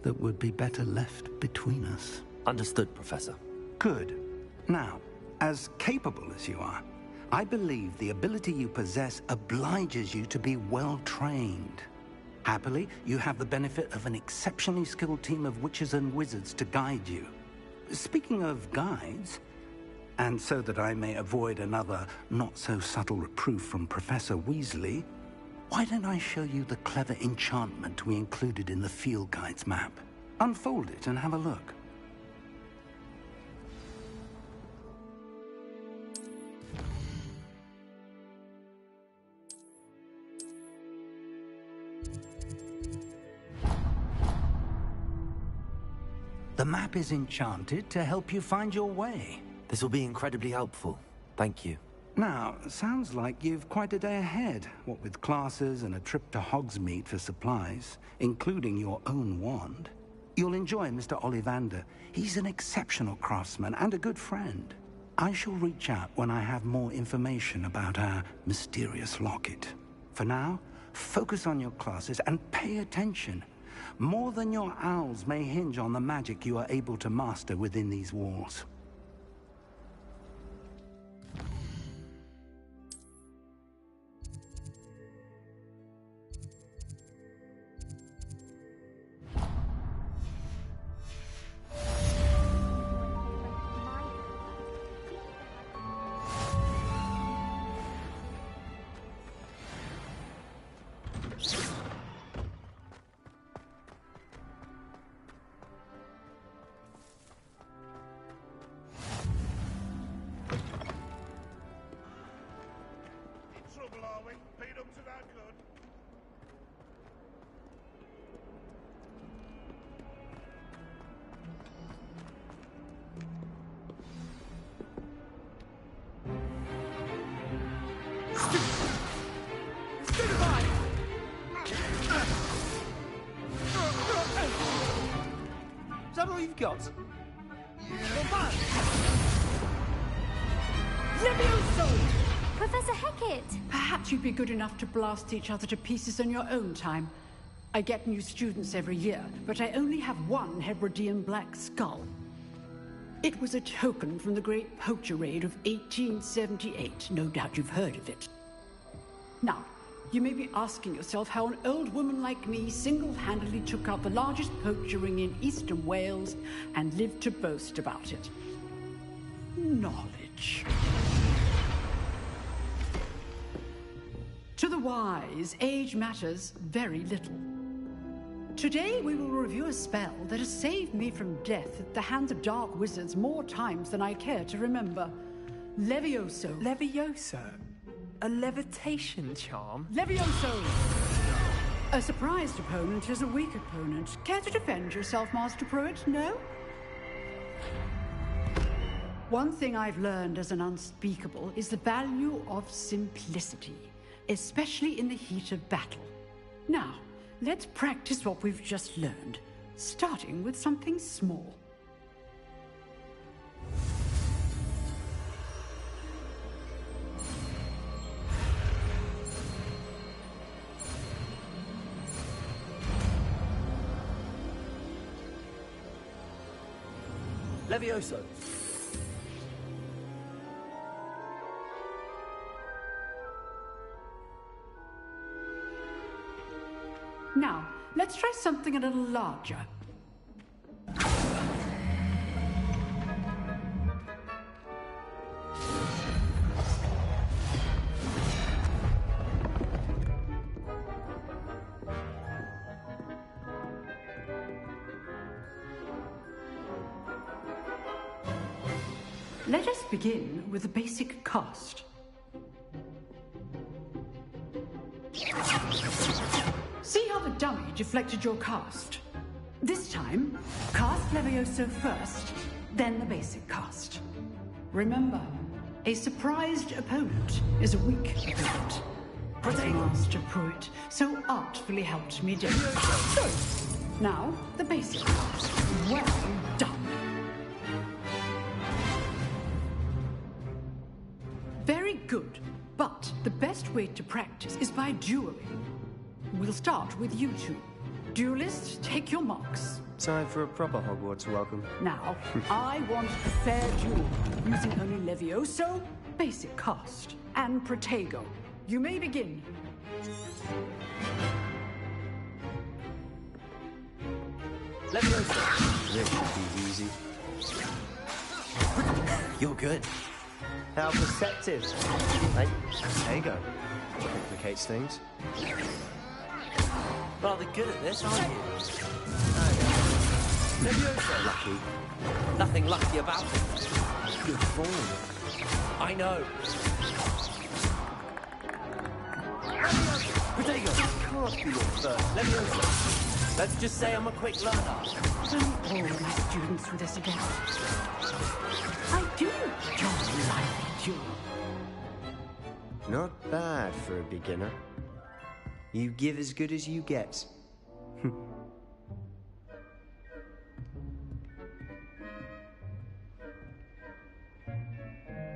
that would be better left between us. Understood, Professor. Good. Now, as capable as you are, I believe the ability you possess obliges you to be well-trained. Happily, you have the benefit of an exceptionally skilled team of witches and wizards to guide you. Speaking of guides, and so that I may avoid another not-so-subtle reproof from Professor Weasley, why don't I show you the clever enchantment we included in the field guide's map? Unfold it and have a look. The map is enchanted to help you find your way. This will be incredibly helpful. Thank you. Now, sounds like you've quite a day ahead, what with classes and a trip to Hogsmeade for supplies, including your own wand. You'll enjoy Mr. Ollivander. He's an exceptional craftsman and a good friend. I shall reach out when I have more information about our mysterious locket. For now, focus on your classes and pay attention. More than your owls may hinge on the magic you are able to master within these walls. Is that all you've got? Professor Hecat! Perhaps you'd be good enough to blast each other to pieces on your own time. I get new students every year, but I only have one Hebridean black skull. It was a token from the Great Poacher Raid of 1878. No doubt you've heard of it. Now, you may be asking yourself how an old woman like me single-handedly took out the largest poacher ring in eastern Wales and lived to boast about it. Knowledge. To the wise, age matters very little. Today we will review a spell that has saved me from death at the hands of dark wizards more times than I care to remember. Levioso. Levioso? A levitation charm? Levioso! A surprised opponent is a weak opponent. Care to defend yourself, Master Pruitt? No? One thing I've learned as an unspeakable is the value of simplicity, especially in the heat of battle. Now, let's practice what we've just learned, starting with something small. Levioso. Now, let's try something a little larger. Let us begin with the basic cast. See how the dummy deflected your cast? This time, cast Levioso first, then the basic cast. Remember, a surprised opponent is a weak opponent. As Master Pruitt so artfully helped me do. Good. Now, the basic cast. Well done. Very good, but the best way to practice is by dueling. We'll start with you two. Duelists, take your marks. Time for a proper Hogwarts welcome. Now, I want a fair duel, using only Levioso, basic cast, and Protego. You may begin. Levioso. This should be easy. You're good. How perceptive. Hey, there you go. Complicates things. Rather good at this, aren't you? Levioso. Lucky. Nothing lucky about it. Good form. I know. Protego. Can't be your first. Levioso. Let's just say I'm a quick learner. Don't hold my students through this again. I do enjoy life duel. Not bad for a beginner. You give as good as you get.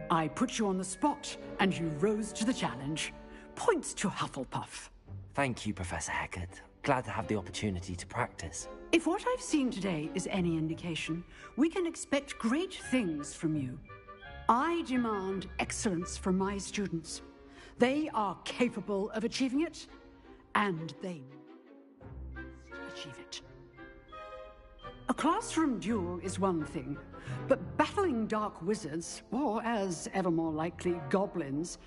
I put you on the spot, and you rose to the challenge. Points to Hufflepuff. Thank you, Professor Hecat. Glad to have the opportunity to practice. If what I've seen today is any indication, we can expect great things from you. I demand excellence from my students. They are capable of achieving it, and they must achieve it. A classroom duel is one thing, but battling dark wizards, or as ever more likely, goblins,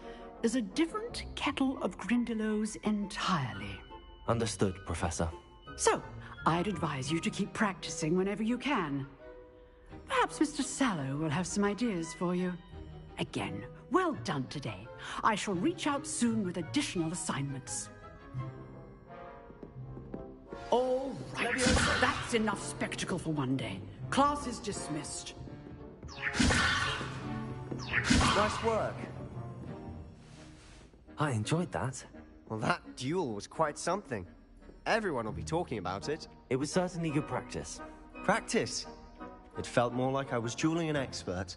is a different kettle of Grindylows entirely. Understood, Professor. So, I'd advise you to keep practicing whenever you can. Perhaps Mr. Sallow will have some ideas for you. Again, well done today. I shall reach out soon with additional assignments. All right, that's enough spectacle for one day. Class is dismissed. Nice work. I enjoyed that. Well, that duel was quite something. Everyone will be talking about it. It was certainly good practice. Practice? It felt more like I was dueling an expert.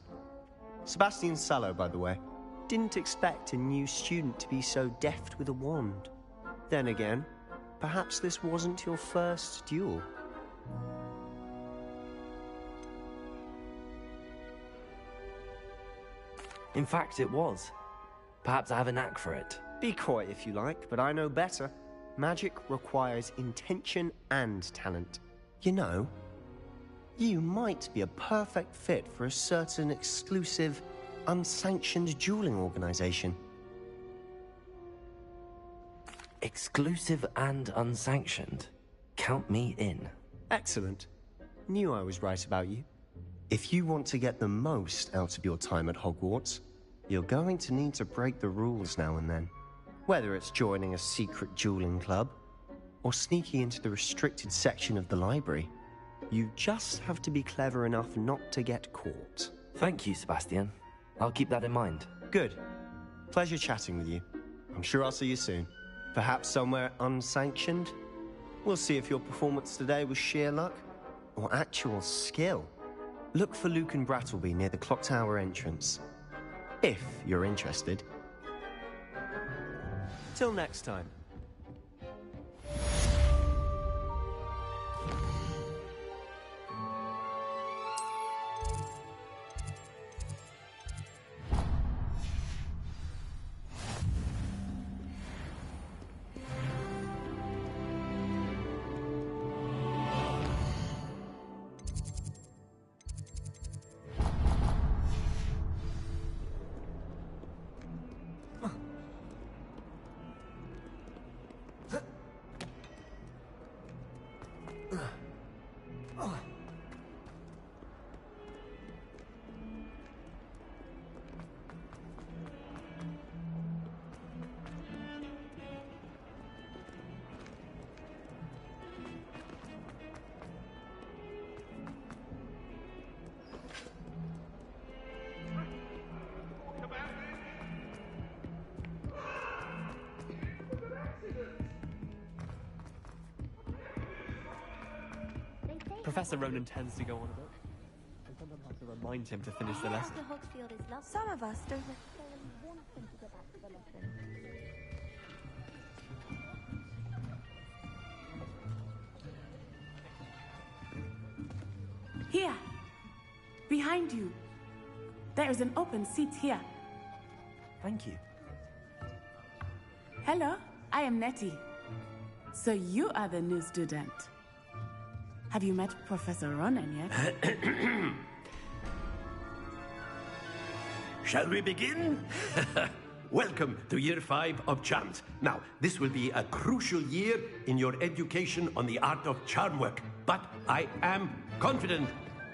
Sebastian Sallow, by the way. Didn't expect a new student to be so deft with a wand. Then again, perhaps this wasn't your first duel. In fact, it was. Perhaps I have a knack for it. Be coy if you like, but I know better. Magic requires intention and talent. You know, you might be a perfect fit for a certain exclusive, unsanctioned dueling organization. Exclusive and unsanctioned? Count me in. Excellent. Knew I was right about you. If you want to get the most out of your time at Hogwarts, you're going to need to break the rules now and then. Whether it's joining a secret dueling club, or sneaking into the restricted section of the library, you just have to be clever enough not to get caught. Thank you, Sebastian. I'll keep that in mind. Good. Pleasure chatting with you. I'm sure I'll see you soon. Perhaps somewhere unsanctioned? We'll see if your performance today was sheer luck, or actual skill. Look for Luke and Brattleby near the Clock Tower entrance. If you're interested. Till next time. Professor Ronan tends to go on a bit. I sometimes have to remind him to finish the lesson. Some of us don't necessarily want them to go back to the lesson. Here, behind you. There is an open seat here. Thank you. Hello, I am Nettie. So you are the new student. Have you met Professor Ronan yet? Shall we begin? Welcome to Year 5 of Charms. Now, this will be a crucial year in your education on the art of charm work, but I am confident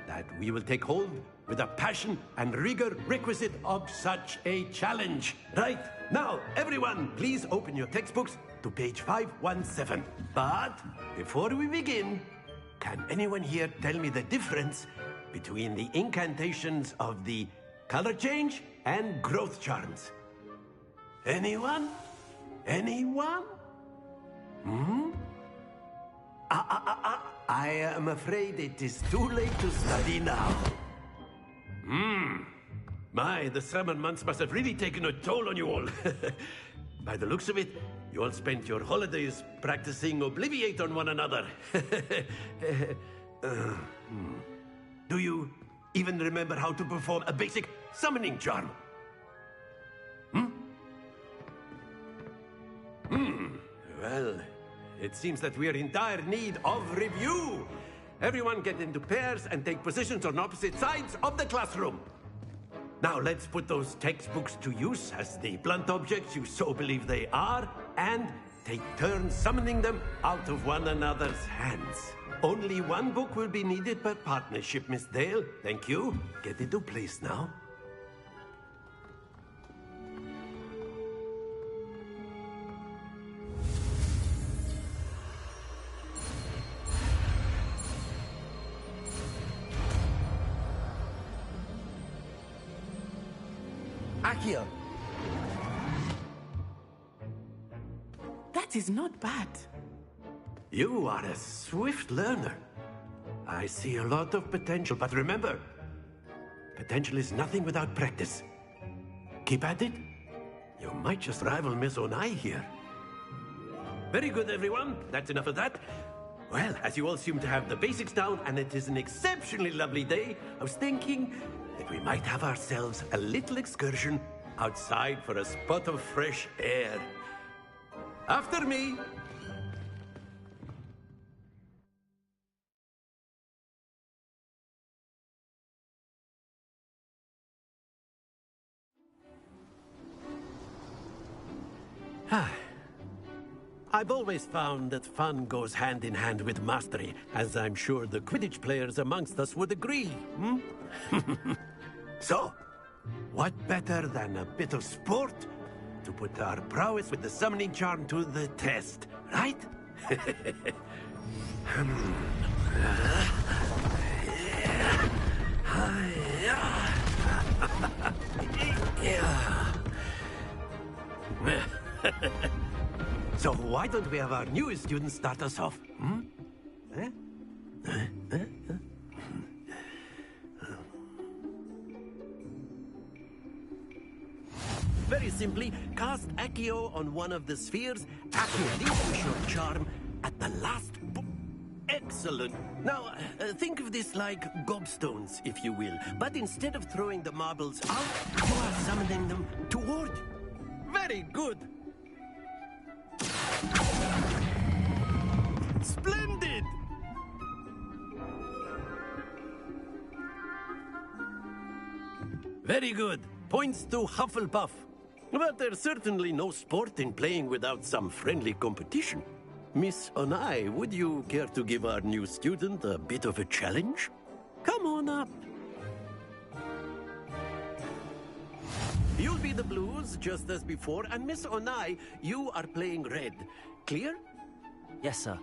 that we will take hold with the passion and rigor requisite of such a challenge. Right, now, everyone, please open your textbooks to page 517. But before we begin, can anyone here tell me the difference between the incantations of the color change and growth charms? Anyone? Anyone? I am afraid it is too late to study now. My, the summer months must have really taken a toll on you all. By the looks of it, You all spent your holidays practicing Obliviate on one another. Do you even remember how to perform a basic summoning charm? Well, it seems that we are in dire need of review. Everyone get into pairs and take positions on opposite sides of the classroom. Now let's put those textbooks to use as the blunt objects you so believe they are, and take turns summoning them out of one another's hands. Only one book will be needed per partnership, Miss Dale. Thank you. Get into place now. Akio. That is not bad. You are a swift learner. I see a lot of potential, but remember, potential is nothing without practice. Keep at it. You might just rival Miss Onai here. Very good, everyone. That's enough of that. Well, as you all seem to have the basics down, and it is an exceptionally lovely day, I was thinking that we might have ourselves a little excursion outside for a spot of fresh air. After me. I've always found that fun goes hand in hand with mastery, as I'm sure the Quidditch players amongst us would agree. So, what better than a bit of sport to put our prowess with the summoning charm to the test, right? So why don't we have our newest student start us off? Very simply, cast Accio on one of the spheres. Accio leaves with your charm at the last. Excellent. Now, think of this like gobstones, if you will. But instead of throwing the marbles out, you are summoning them toward. Very good. Splendid! Very good. Points to Hufflepuff. But there's certainly no sport in playing without some friendly competition. Miss Onai, would you care to give our new student a bit of a challenge? Come on up. You'll be the blues, just as before, and Miss Onai, you are playing red. Clear? Yes, sir.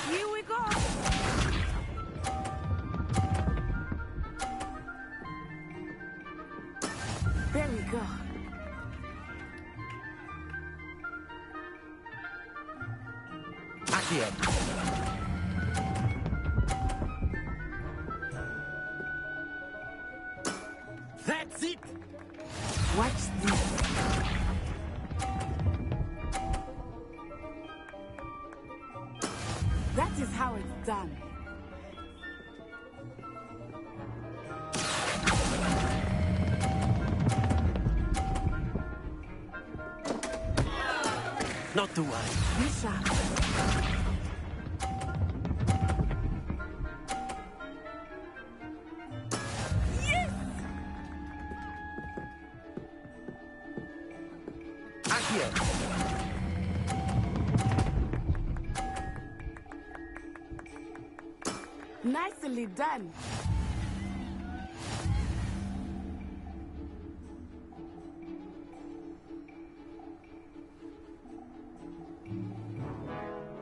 Here we go! There we go. Accio. That's it! Watch this. That is how it's done. Not to worry. Be sharp. Nicely done.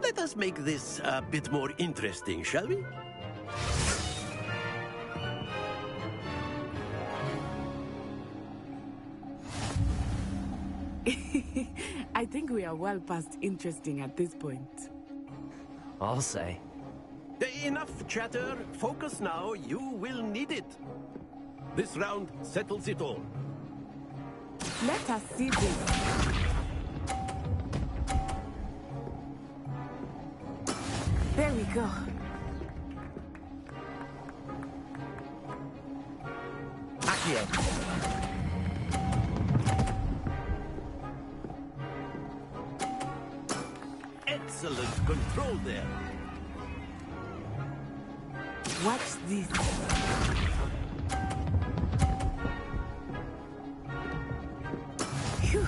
Let us make this a bit more interesting, shall we? I think we are well past interesting at this point. I'll say. Enough chatter. Focus now. You will need it. This round settles it all. Let us see this. There we go. Accio. Excellent control there. Watch this. Phew.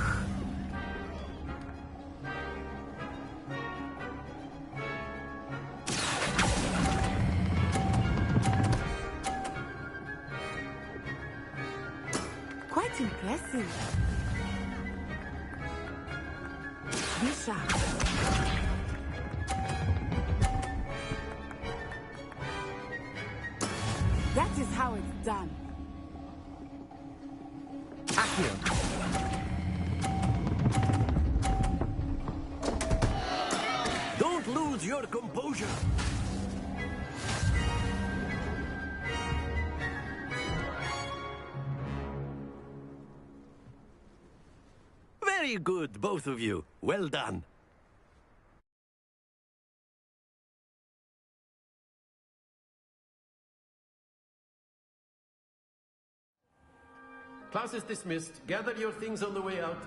Quite impressive. Be sharp. That is how it's done. Accio. Don't lose your composure. Very good, both of you. Well done. Class is dismissed. Gather your things on the way out.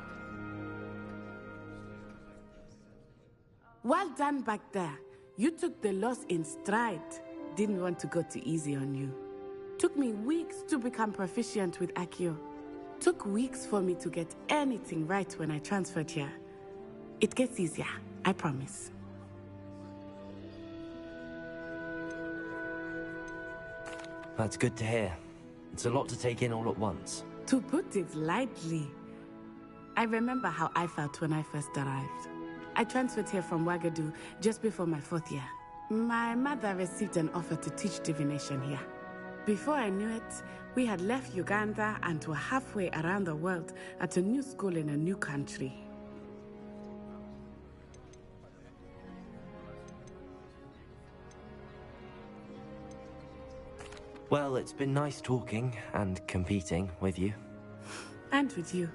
Well done back there. You took the loss in stride. Didn't want to go too easy on you. Took me weeks to become proficient with Accio. Took weeks for me to get anything right when I transferred here. It gets easier, I promise. That's good to hear. It's a lot to take in all at once. To put it lightly, I remember how I felt when I first arrived. I transferred here from Wagadu just before my 4th year. My mother received an offer to teach divination here. Before I knew it, we had left Uganda and were halfway around the world at a new school in a new country. Well, it's been nice talking and competing with you. And with you.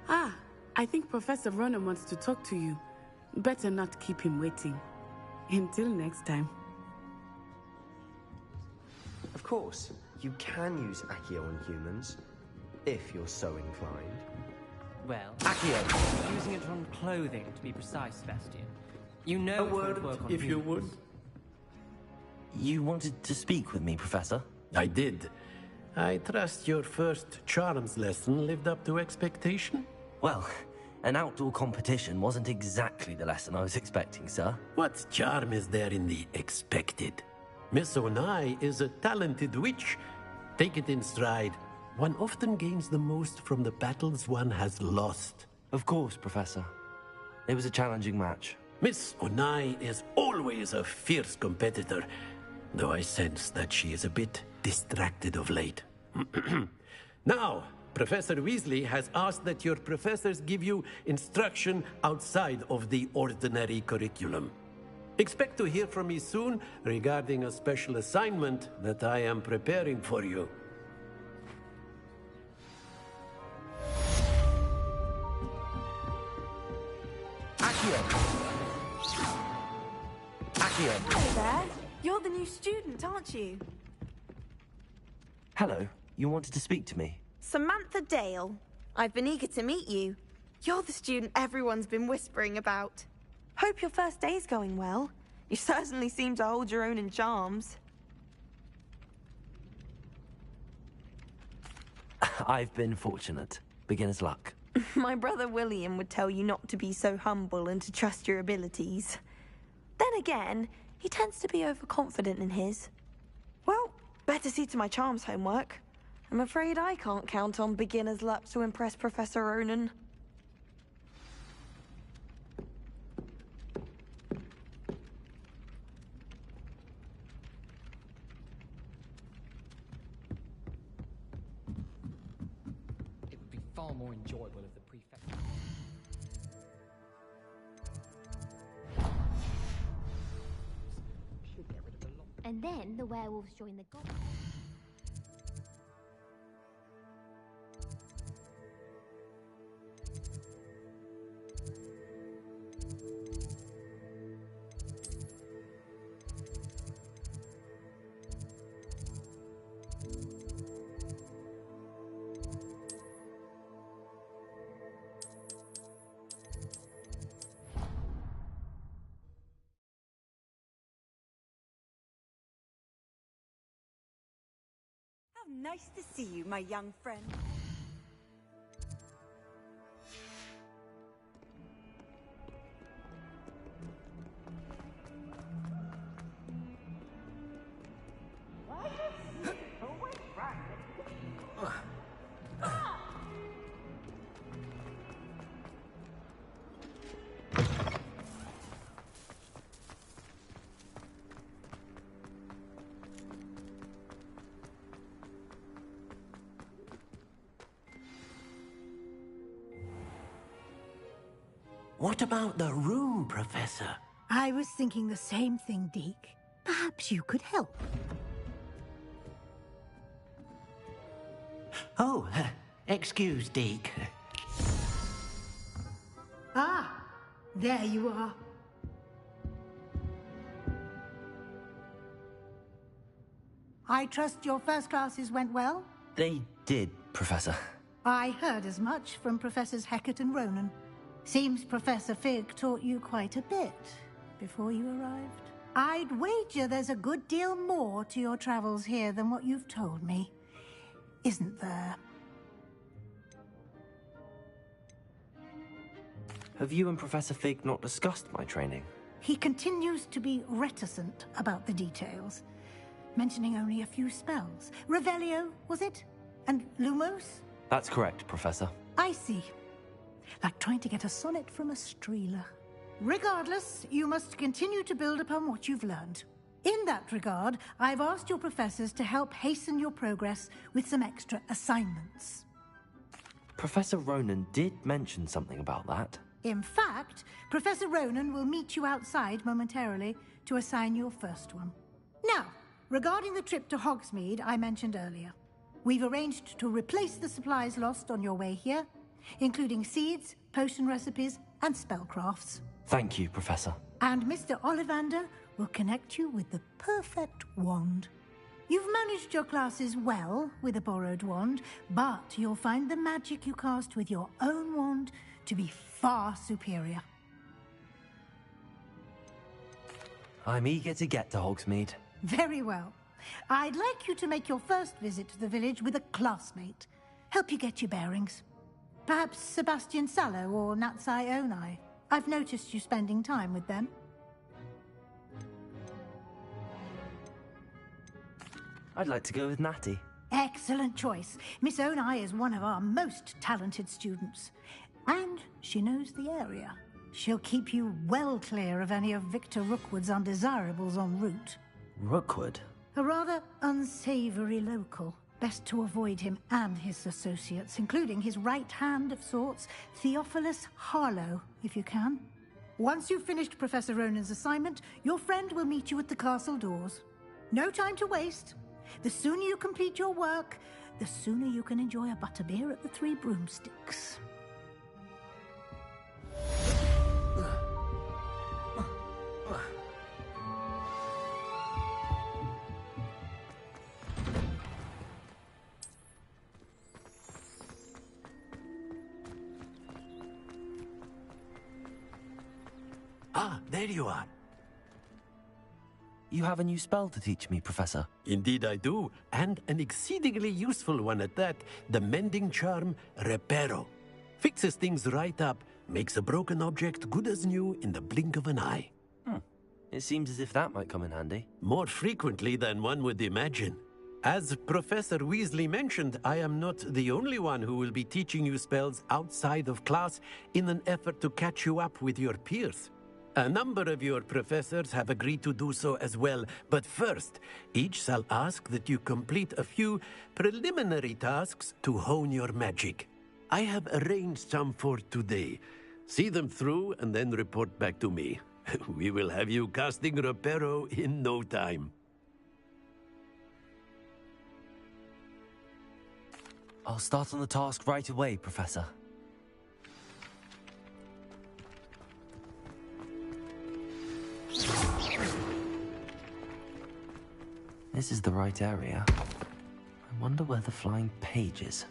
Ah, I think Professor Ronan wants to talk to you. Better not keep him waiting. Until next time. Of course, you can use Accio on humans, if you're so inclined. Well, Accio! Using it on clothing, to be precise, Sebastian. You know A it won't word, work on if you would. humans. You wanted to speak with me, Professor? I did. I trust your first charms lesson lived up to expectation? Well, an outdoor competition wasn't exactly the lesson I was expecting, sir. What charm is there in the expected? Miss Onai is a talented witch. Take it in stride. One often gains the most from the battles one has lost. Of course, Professor. It was a challenging match. Miss Onai is always a fierce competitor, though I sense that she is a bit distracted of late. Now, Professor Weasley has asked that your professors give you instruction outside of the ordinary curriculum. Expect to hear from me soon regarding a special assignment that I am preparing for you. Accio! Hello there. You're the new student, aren't you? Hello. You wanted to speak to me? Samantha Dale. I've been eager to meet you. You're the student everyone's been whispering about. Hope your first day's going well. You certainly seem to hold your own in charms. I've been fortunate. Beginner's luck. My brother William would tell you not to be so humble and to trust your abilities. Then again, he tends to be overconfident in his. Well, better see to my charms homework. I'm afraid I can't count on beginner's luck to impress Professor Ronan. It would be far more enjoyable if the prefect... And then the werewolves join the goblins. Nice to see you, my young friend. What about the room, Professor? I was thinking the same thing, Deke. Perhaps you could help. Oh, excuse, Deke. Ah, there you are. I trust your first classes went well? They did, Professor. I heard as much from Professors Hecat and Ronan. Seems Professor Fig taught you quite a bit before you arrived. I'd wager there's a good deal more to your travels here than what you've told me. Isn't there? Have you and Professor Fig not discussed my training? He continues to be reticent about the details, mentioning only a few spells. Revelio, was it? And Lumos? That's correct, Professor. I see. Like trying to get a sonnet from a streeler. Regardless, you must continue to build upon what you've learned. In that regard, I've asked your professors to help hasten your progress with some extra assignments. Professor Ronan did mention something about that. In fact, Professor Ronan will meet you outside momentarily to assign your first one. Now, regarding the trip to Hogsmeade I mentioned earlier, we've arranged to replace the supplies lost on your way here, including seeds, potion recipes, and spellcrafts. Thank you, Professor. And Mr. Ollivander will connect you with the perfect wand. You've managed your classes well with a borrowed wand, but you'll find the magic you cast with your own wand to be far superior. I'm eager to get to Hogsmeade. Very well. I'd like you to make your first visit to the village with a classmate. Help you get your bearings. Perhaps Sebastian Sallow or Natsai Onai. I've noticed you spending time with them. I'd like to go with Natty. Excellent choice. Miss Onai is one of our most talented students. And she knows the area. She'll keep you well clear of any of Victor Rookwood's undesirables en route. Rookwood? A rather unsavory local. Best to avoid him and his associates, including his right hand of sorts, Theophilus Harlow, if you can. Once you've finished Professor Ronan's assignment, your friend will meet you at the castle doors. No time to waste. The sooner you complete your work, the sooner you can enjoy a butterbeer at the Three Broomsticks. Ah, there you are. You have a new spell to teach me, Professor. Indeed I do, and an exceedingly useful one at that. The mending charm, Reparo. Fixes things right up, makes a broken object good as new in the blink of an eye. It seems as if that might come in handy. More frequently than one would imagine. As Professor Weasley mentioned, I am not the only one who will be teaching you spells outside of class in an effort to catch you up with your peers. A number of your professors have agreed to do so as well, but first, each shall ask that you complete a few preliminary tasks to hone your magic. I have arranged some for today. See them through and then report back to me. We will have you casting Reparo in no time. I'll start on the task right away, Professor. This is the right area. I wonder where the flying page is.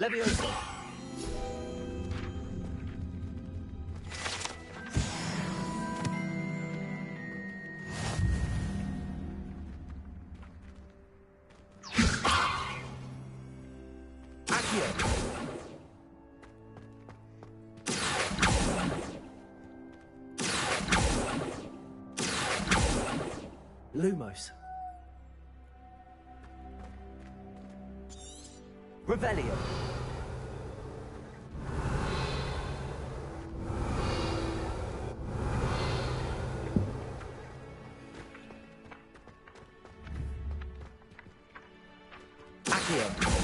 Leviosa! Lumos. Revelio. Accio.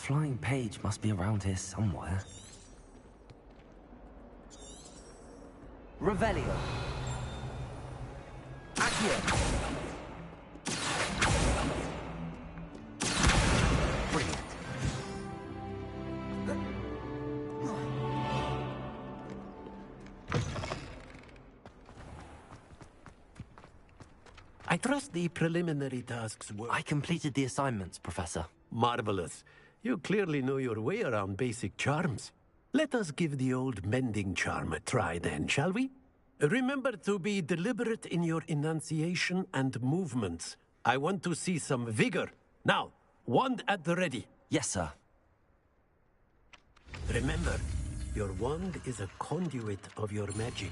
Flying page must be around here somewhere. Revelio. Accio. Brilliant. I trust the preliminary tasks were... I completed the assignments, Professor. Marvelous. You clearly know your way around basic charms. Let us give the old mending charm a try then, shall we? Remember to be deliberate in your enunciation and movements. I want to see some vigor. Now, wand at the ready. Yes, sir. Remember, your wand is a conduit of your magic.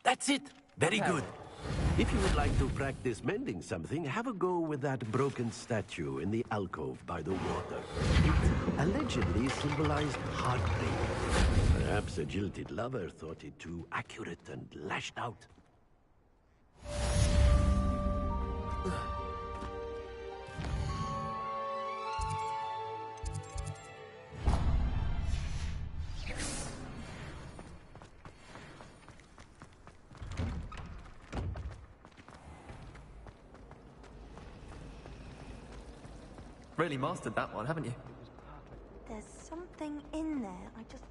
That's it. Very good. If you would like to practice mending something, have a go with that broken statue in the alcove by the water. It allegedly symbolized heartbreak. Perhaps a jilted lover thought it too accurate and lashed out. Really mastered that one, haven't you? There's something in there. I just...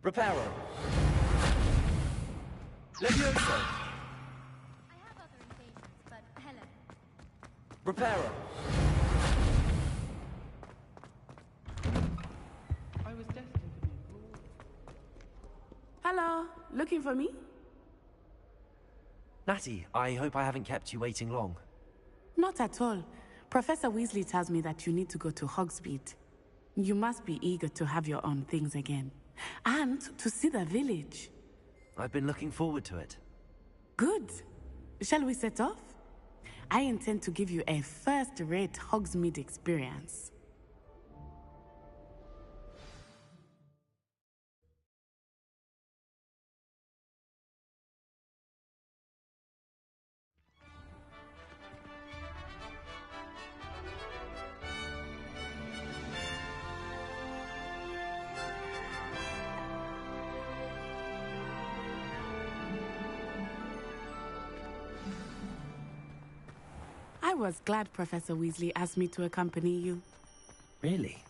Reparo. Leviosa. Reparo. I was destined to be Hello, looking for me? Natty, I hope I haven't kept you waiting long. Not at all. Professor Weasley tells me that you need to go to Hogsmeade. You must be eager to have your own things again. And to see the village. I've been looking forward to it. Good. Shall we set off? I intend to give you a first-rate Hogsmeade experience. I was glad Professor Weasley asked me to accompany you. Really?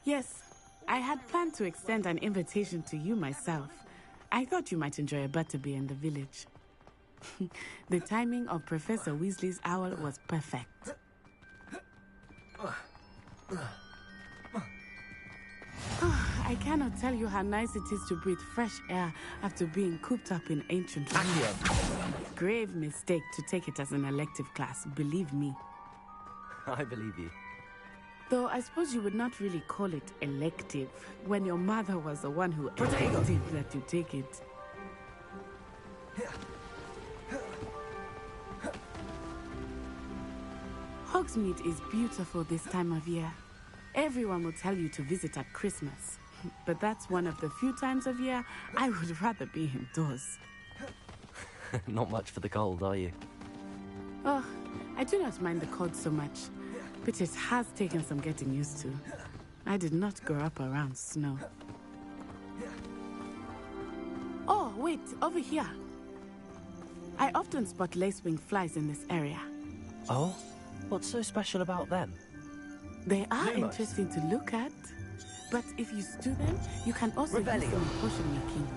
Yes. I had planned to extend an invitation to you myself. I thought you might enjoy a butterbeer in the village. The timing of Professor Weasley's owl was perfect. I cannot tell you how nice it is to breathe fresh air after being cooped up in ancient rooms. Grave mistake to take it as an elective class, believe me. I believe you. Though I suppose you would not really call it elective when your mother was the one who elected that you take it. Hogsmeade is beautiful this time of year. Everyone will tell you to visit at Christmas. But that's one of the few times of year I would rather be indoors. Not much for the cold, are you? Oh, I do not mind the cold so much, but it has taken some getting used to. I did not grow up around snow. Oh, wait, over here. I often spot lacewing flies in this area. Oh? What's so special about them? They are Lumos. interesting to look at, but if you stew them, you can also use them in potion making.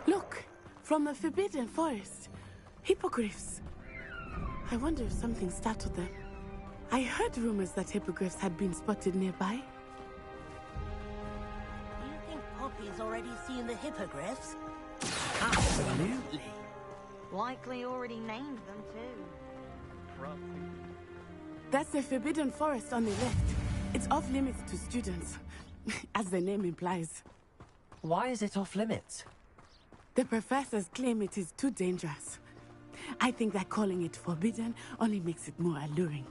Look, from the Forbidden Forest, hippogriffs. I wonder if something startled them. I heard rumors that hippogriffs had been spotted nearby. Do you think Poppy's already seen the hippogriffs? Absolutely. Likely already named them too. That's the Forbidden Forest on the left. It's off limits to students, as the name implies. Why is it off limits? The professors claim it is too dangerous. I think that calling it forbidden only makes it more alluring.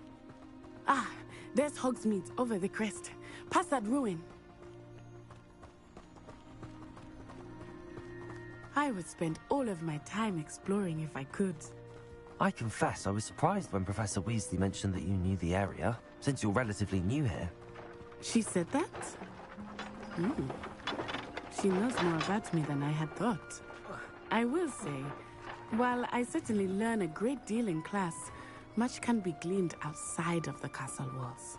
Ah, there's Hogsmeade over the crest. Past that ruin. I would spend all of my time exploring if I could. I confess I was surprised when Professor Weasley mentioned that you knew the area, since you're relatively new here. She said that? She knows more about me than I had thought. I will say, while I certainly learn a great deal in class, much can be gleaned outside of the castle walls.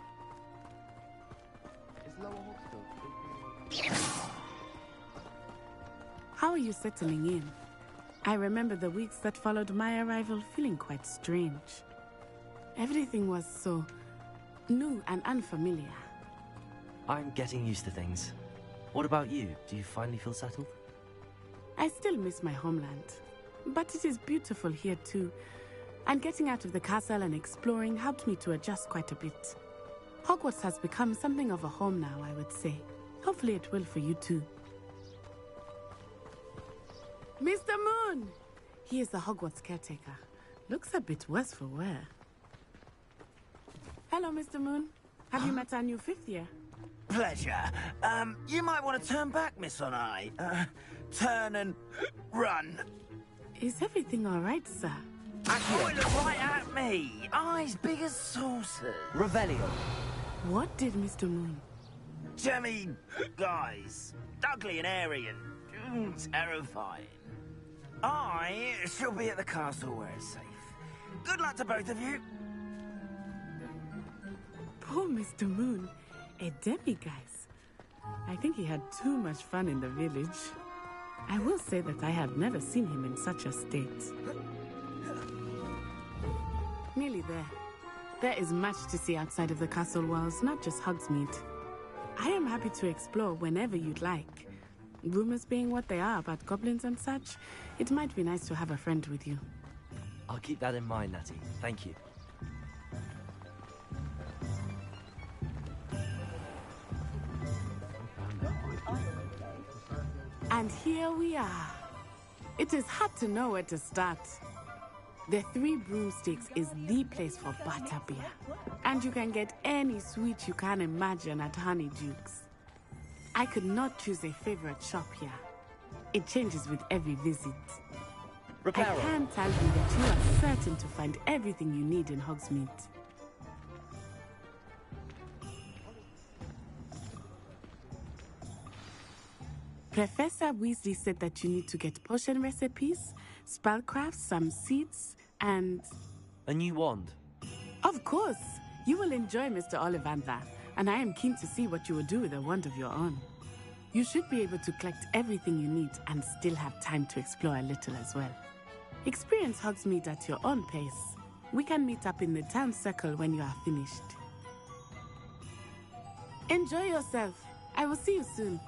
How are you settling in? I remember the weeks that followed my arrival feeling quite strange. Everything was so new and unfamiliar. I'm getting used to things. What about you? Do you finally feel settled? I still miss my homeland, but it is beautiful here too. And getting out of the castle and exploring helped me to adjust quite a bit. Hogwarts has become something of a home now, I would say. Hopefully it will for you too. Mr. Moon! He is the Hogwarts caretaker. Looks a bit worse for wear. Hello, Mr. Moon. Have you met our new fifth year? Pleasure. You might want to turn back, Miss Onai. Turn and run. Is everything all right, sir? Oh, it looked right at me. Eyes big as saucers. Revelio. What did Mr. Moon? Jemmy guys. Ugly and airy and terrifying. I shall be at the castle where it's safe. Good luck to both of you. Poor Mr. Moon. A demiguise. I think he had too much fun in the village. I will say that I have never seen him in such a state. Nearly there. There is much to see outside of the castle walls, not just Hogsmeade. I am happy to explore whenever you'd like. Rumors being what they are about goblins and such, it might be nice to have a friend with you. I'll keep that in mind, Natty. Thank you. And here we are. It is hard to know where to start. The Three Broomsticks is the place for butterbeer. And you can get any sweet you can imagine at Honeyduke's. I could not choose a favorite shop here. It changes with every visit. I can tell you that you are certain to find everything you need in Hogsmeade. Professor Weasley said that you need to get potion recipes, spellcrafts, some seeds, and... A new wand? Of course! You will enjoy Mr. Ollivander, and I am keen to see what you will do with a wand of your own. You should be able to collect everything you need and still have time to explore a little as well. Experience Hogsmeade at your own pace. We can meet up in the town circle when you are finished. Enjoy yourself. I will see you soon.